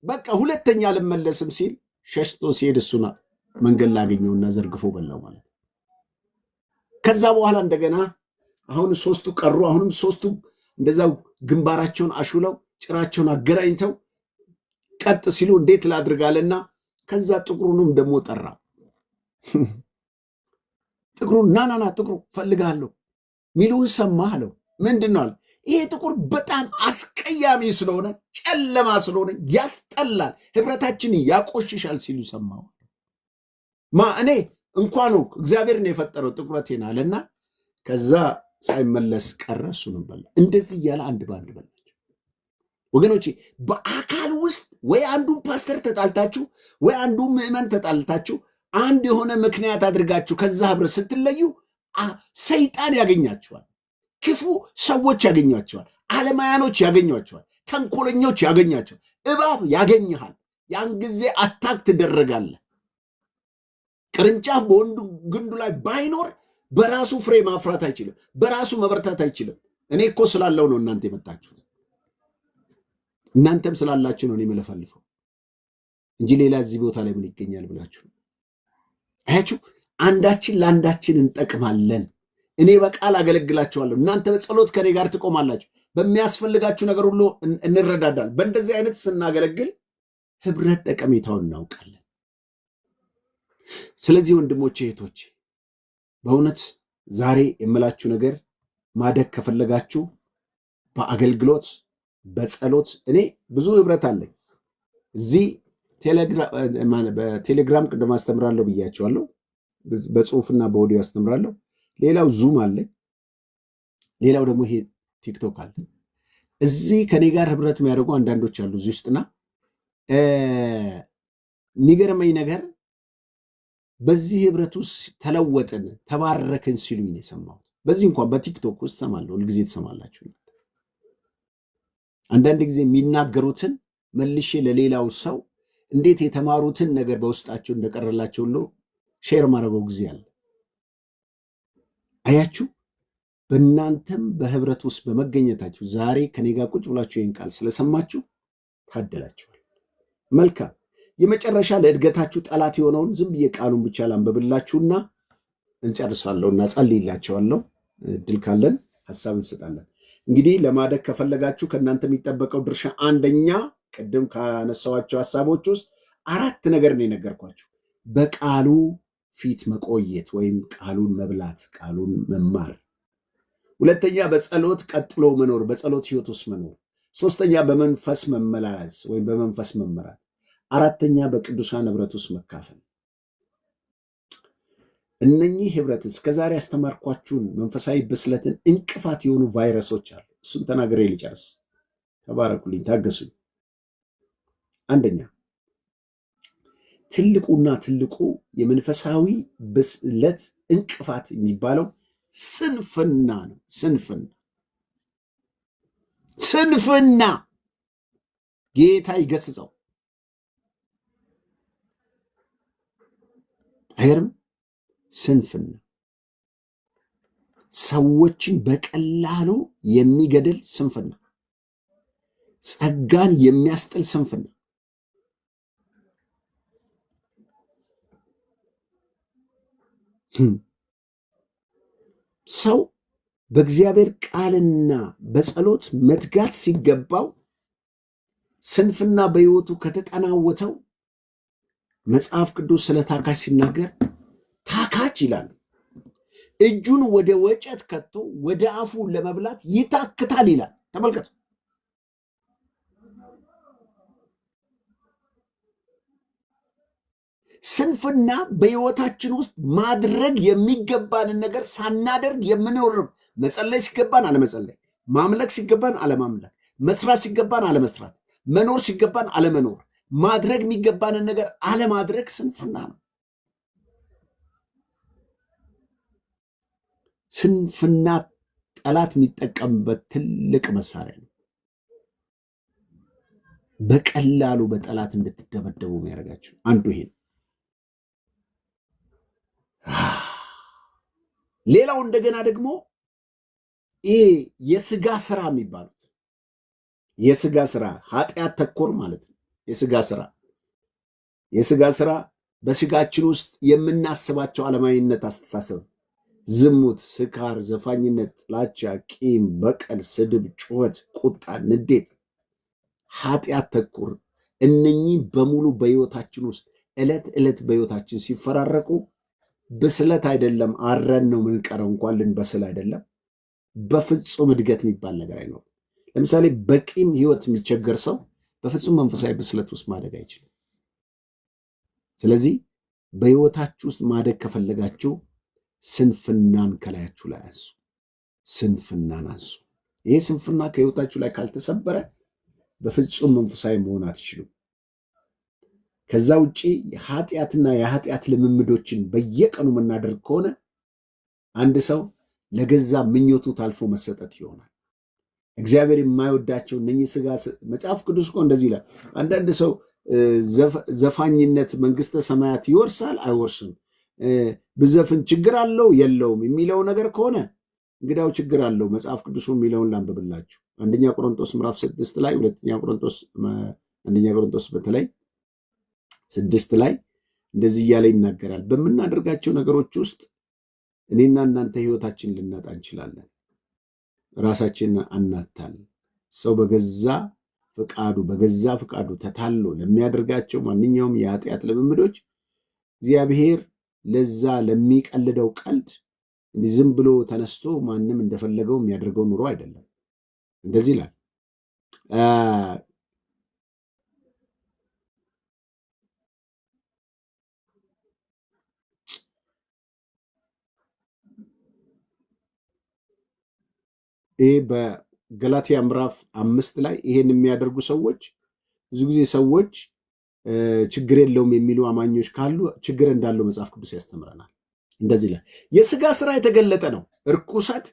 በቃ ሁለተኛ አልመለስም ሲል ሸሽቶ ሲሄድ እሱን መንገድ ላገኘውና ዘርግፎ በላው ማለት። ከዛ በኋላ እንደገና አሁን ሶስቱ ቀሩ። አሁንም ሶስቱ እንደዛው ግንባራቸውን አሹለው ጭራቸውን አገናኝተው ቀጥ ሲሉ እንዴት ላድርጋለና ከዛ ጥቁሩንም ደግሞ ጠራ። ጥቁሩን ናናና ጥቁሩ ፈልጋለሁ ሚሉን ሰማህ አለው። ምንድን ነው አለ። ይሄ ጥቁር በጣም አስቀያሚ ስለሆነ ጨለማ ስለሆነ ያስጠላል፣ ህብረታችን ያቆሽሻል ሲሉ ሰማሁ። እኔ እንኳን እግዚአብሔር ነው የፈጠረው ጥቁረቴን አለና ከዛ ሳይመለስ ቀረ። እሱንም በላ። እንደዚህ እያለ አንድ በአንድ በላቸው። ወገኖቼ በአካል ውስጥ ወይ አንዱን ፓስተር ተጣልታችሁ ወይ አንዱን ምዕመን ተጣልታችሁ አንድ የሆነ ምክንያት አድርጋችሁ ከዛ ህብረት ስትለዩ ሰይጣን ያገኛችኋል፣ ክፉ ሰዎች ያገኟቸዋል፣ አለማያኖች ያገኟቸዋል፣ ተንኮለኞች ያገኛቸዋል፣ እባብ ያገኝሃል። ያን ጊዜ አታክ ትደረጋለህ። ቅርንጫፍ በወንዱ ግንዱ ላይ ባይኖር በራሱ ፍሬ ማፍራት አይችልም፣ በራሱ መበርታት አይችልም። እኔ እኮ ስላለው ነው እናንተ የመጣችሁት፣ እናንተም ስላላችሁ ነው እኔ የምለፈልፈው እንጂ ሌላ እዚህ ቦታ ላይ ምን ይገኛል ብላችሁ አያችሁ። አንዳችን ለአንዳችን እንጠቅማለን። እኔ በቃል አገለግላችኋለሁ፣ እናንተ በጸሎት ከኔ ጋር ትቆማላችሁ፣ በሚያስፈልጋችሁ ነገር ሁሉ እንረዳዳል። በእንደዚህ አይነት ስናገለግል ህብረት ጠቀሜታውን እናውቃለን። ስለዚህ ወንድሞቼ እህቶቼ፣ በእውነት ዛሬ የምላችሁ ነገር ማደግ ከፈለጋችሁ በአገልግሎት በጸሎት እኔ ብዙ ህብረት አለኝ። እዚህ በቴሌግራም ቅድም አስተምራለሁ ብያቸዋለሁ፣ በጽሁፍና በኦዲዮ አስተምራለሁ። ሌላው ዙም አለኝ፣ ሌላው ደግሞ ይሄ ቲክቶክ አለ። እዚህ ከኔ ጋር ህብረት የሚያደርጉ አንዳንዶች አሉ እዚህ ውስጥና የሚገርመኝ ነገር በዚህ ህብረት ውስጥ ተለወጥን ተባረክን ሲሉኝ ነው የሰማሁት። በዚህ እንኳን በቲክቶክ ውስጥ ሰማለሁ፣ ሁልጊዜ ትሰማላችሁ። አንዳንድ ጊዜ የሚናገሩትን መልሼ ለሌላው ሰው እንዴት የተማሩትን ነገር በውስጣቸው እንደቀረላቸው ሁሉ ሼር ማድረገው ጊዜ አለ። አያችሁ፣ በእናንተም በህብረት ውስጥ በመገኘታችሁ ዛሬ ከኔ ጋር ቁጭ ብላችሁ ይህን ቃል ስለሰማችሁ ታደላችኋል። መልካም። የመጨረሻ ለእድገታችሁ ጠላት የሆነውን ዝም ብዬ ቃሉን ብቻ ላንብብላችሁና እንጨርሳለሁና ጸልይላችኋለሁ። እድል ካለን ሀሳብ እንሰጣለን። እንግዲህ ለማደግ ከፈለጋችሁ ከእናንተ የሚጠበቀው ድርሻ አንደኛ፣ ቅድም ካነሳዋቸው ሀሳቦች ውስጥ 4 ነገር ነው የነገርኳችሁ። በቃሉ ፊት መቆየት ወይም ቃሉን መብላት፣ ቃሉን መማር። ሁለተኛ በጸሎት ቀጥሎ መኖር፣ በጸሎት ህይወት ውስጥ መኖር። ሶስተኛ በመንፈስ መመላለስ ወይም በመንፈስ መመራት። አራተኛ በቅዱሳን ህብረት ውስጥ መካፈል። እነኚህ ህብረት እስከዛሬ ያስተማርኳችሁን መንፈሳዊ ብስለትን እንቅፋት የሆኑ ቫይረሶች አሉ። እሱን ተናግሬ ልጨርስ። ተባረኩልኝ፣ ታገሱኝ። አንደኛ ትልቁ የመንፈሳዊ ብስለት እንቅፋት የሚባለው ስንፍና ነው። ስንፍና ጌታ ይገስጸው። አይገርም? ስንፍና ሰዎችን በቀላሉ የሚገድል ስንፍና፣ ጸጋን የሚያስጥል ስንፍና። ሰው በእግዚአብሔር ቃልና በጸሎት መትጋት ሲገባው ስንፍና በሕይወቱ ከተጠናወተው መጽሐፍ ቅዱስ ስለ ታካች ሲናገር ታካች ይላል፣ እጁን ወደ ወጨት ከቶ ወደ አፉ ለመብላት ይታክታል ይላል። ተመልከቱ። ስንፍና በሕይወታችን ውስጥ ማድረግ የሚገባንን ነገር ሳናደርግ የምንኖር፣ መጸለይ ሲገባን አለመጸለይ፣ ማምለክ ሲገባን አለማምለክ፣ መስራት ሲገባን አለመስራት፣ መኖር ሲገባን አለመኖር፣ ማድረግ የሚገባንን ነገር አለማድረግ ስንፍና ነው። ስንፍና ጠላት የሚጠቀምበት ትልቅ መሳሪያ ነው። በቀላሉ በጠላት እንድትደበደቡ የሚያደርጋችሁ አንዱ ይሄ ነው። ሌላው እንደገና ደግሞ ይሄ የስጋ ስራ የሚባሉት የስጋ ስራ ኃጢአት ተኮር ማለት ነው። የስጋ ስራ በስጋችን ውስጥ የምናስባቸው ዓለማዊነት አስተሳሰብ፣ ዝሙት፣ ስካር፣ ዘፋኝነት፣ ጥላቻ፣ ቂም፣ በቀል፣ ስድብ፣ ጩኸት፣ ቁጣ፣ ንዴት፣ ኃጢአት ተኮር እነኚህ በሙሉ በህይወታችን ውስጥ ዕለት ዕለት በህይወታችን ሲፈራረቁ ብስለት አይደለም፣ አረን ነው ምንቀረው። እንኳን ልንበስል አይደለም፣ በፍጹም እድገት የሚባል ነገር አይኖርም። ለምሳሌ በቂም ህይወት የሚቸገር ሰው በፍጹም መንፈሳዊ ብስለት ውስጥ ማደግ አይችልም። ስለዚህ በህይወታችሁ ውስጥ ማደግ ከፈለጋችሁ ስንፍናን ከላያችሁ ላይ አንሱ። ስንፍናን አንሱ። ይሄ ስንፍና ከህይወታችሁ ላይ ካልተሰበረ በፍጹም መንፈሳዊ መሆን አትችሉም። ከዛ ውጪ የኃጢአትና የኃጢአት ልምምዶችን በየቀኑ የምናደርግ ከሆነ አንድ ሰው ለገዛ ምኞቱ ታልፎ መሰጠት ይሆናል። እግዚአብሔር የማይወዳቸው እነኚህ ስጋ መጽሐፍ ቅዱስ እኮ እንደዚህ ይላል። አንዳንድ ሰው ዘፋኝነት መንግስተ ሰማያት ይወርሳል አይወርስም፣ ብዘፍን ችግር አለው የለውም የሚለው ነገር ከሆነ እንግዲያው ችግር አለው። መጽሐፍ ቅዱስ የሚለውን ላንብብላችሁ። አንደኛ ቆሮንቶስ ምዕራፍ 6 ላይ አንደኛ ቆሮንቶስ በተለይ 6 ላይ እንደዚህ እያለ ይናገራል። በምናደርጋቸው ነገሮች ውስጥ እኔና እናንተ ህይወታችን ልናጣ እንችላለን። ራሳችንን አናታል። ሰው በገዛ ፍቃዱ ተታሎ ለሚያደርጋቸው ማንኛውም የኃጢአት ልምምዶች እግዚአብሔር ለዛ ለሚቀልደው ቀልድ ዝም ብሎ ተነስቶ ማንም እንደፈለገው የሚያደርገው ኑሮ አይደለም። እንደዚህ ይላል ይህ በገላትያ ምዕራፍ 5 ላይ ይሄን የሚያደርጉ ሰዎች ብዙ ጊዜ ሰዎች ችግር የለውም የሚሉ አማኞች ካሉ ችግር እንዳለው መጽሐፍ ቅዱስ ያስተምረናል። እንደዚህ ላይ የስጋ ስራ የተገለጠ ነው። እርኩሰት፣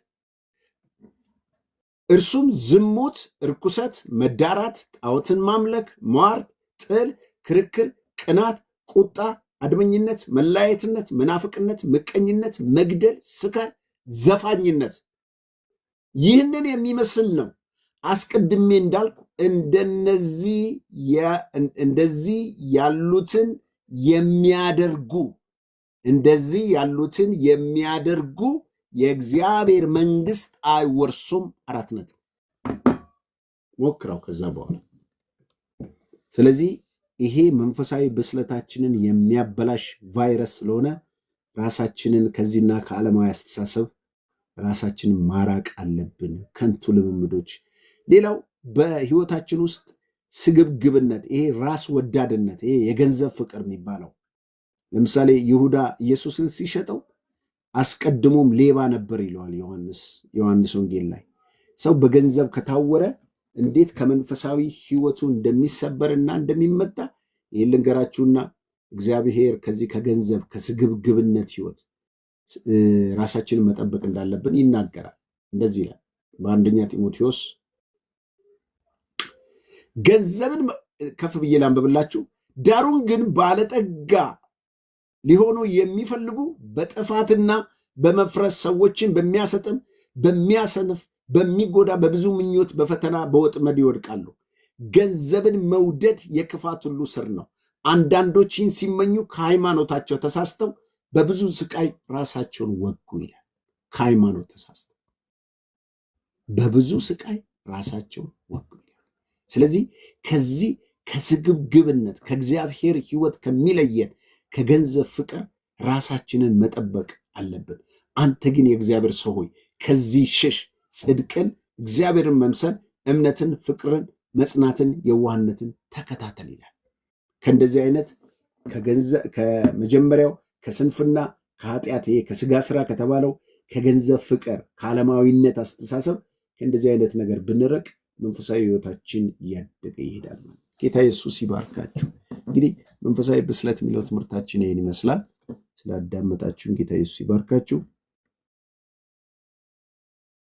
እርሱም ዝሙት፣ እርኩሰት፣ መዳራት፣ ጣዖትን ማምለክ፣ ሟርት፣ ጥል፣ ክርክር፣ ቅናት፣ ቁጣ፣ አድመኝነት፣ መለያየትነት፣ መናፍቅነት፣ ምቀኝነት፣ መግደል፣ ስካር፣ ዘፋኝነት ይህንን የሚመስል ነው። አስቀድሜ እንዳልኩ እንደዚህ ያሉትን የሚያደርጉ የእግዚአብሔር መንግስት አይወርሱም። 4 ነጥብ ሞክረው ከዛ በኋላ። ስለዚህ ይሄ መንፈሳዊ ብስለታችንን የሚያበላሽ ቫይረስ ስለሆነ ራሳችንን ከዚህና ከዓለማዊ አስተሳሰብ ራሳችንን ማራቅ አለብን። ከንቱ ልምምዶች። ሌላው በህይወታችን ውስጥ ስግብግብነት፣ ይሄ ራስ ወዳድነት፣ ይሄ የገንዘብ ፍቅር የሚባለው ለምሳሌ ይሁዳ ኢየሱስን ሲሸጠው አስቀድሞም ሌባ ነበር ይለዋል ዮሐንስ ወንጌል ላይ። ሰው በገንዘብ ከታወረ እንዴት ከመንፈሳዊ ህይወቱ እንደሚሰበርና እንደሚመታ ይህን ልንገራችሁና እግዚአብሔር ከዚህ ከገንዘብ ከስግብግብነት ህይወት ራሳችንን መጠበቅ እንዳለብን ይናገራል። እንደዚህ ይላል በአንደኛ ጢሞቴዎስ። ገንዘብን ከፍ ብዬ ላንብብላችሁ። ዳሩን ግን ባለጠጋ ሊሆኑ የሚፈልጉ በጥፋትና በመፍረስ ሰዎችን በሚያሰጥም በሚያሰንፍ በሚጎዳ በብዙ ምኞት በፈተና በወጥመድ ይወድቃሉ። ገንዘብን መውደድ የክፋት ሁሉ ስር ነው። አንዳንዶችን ሲመኙ ከሃይማኖታቸው ተሳስተው በብዙ ስቃይ ራሳቸውን ወጉ ይላል። ከሃይማኖት ተሳስተው በብዙ ስቃይ ራሳቸውን ወጉ ይላል። ስለዚህ ከዚህ ከስግብግብነት ከእግዚአብሔር ህይወት ከሚለየን ከገንዘብ ፍቅር ራሳችንን መጠበቅ አለብን። አንተ ግን የእግዚአብሔር ሰው ሆይ ከዚህ ሽሽ። ጽድቅን፣ እግዚአብሔርን መምሰል፣ እምነትን፣ ፍቅርን፣ መጽናትን፣ የዋህነትን ተከታተል ይላል። ከእንደዚህ አይነት ከመጀመሪያው ከስንፍና ከኃጢአት ከስጋ ስራ ከተባለው ከገንዘብ ፍቅር ከዓለማዊነት አስተሳሰብ ከእንደዚህ አይነት ነገር ብንረቅ መንፈሳዊ ህይወታችን እያደገ ይሄዳል። ጌታ ኢየሱስ ይባርካችሁ። እንግዲህ መንፈሳዊ ብስለት የሚለው ትምህርታችን ይህን ይመስላል። ስላዳመጣችሁን ጌታ ኢየሱስ ይባርካችሁ።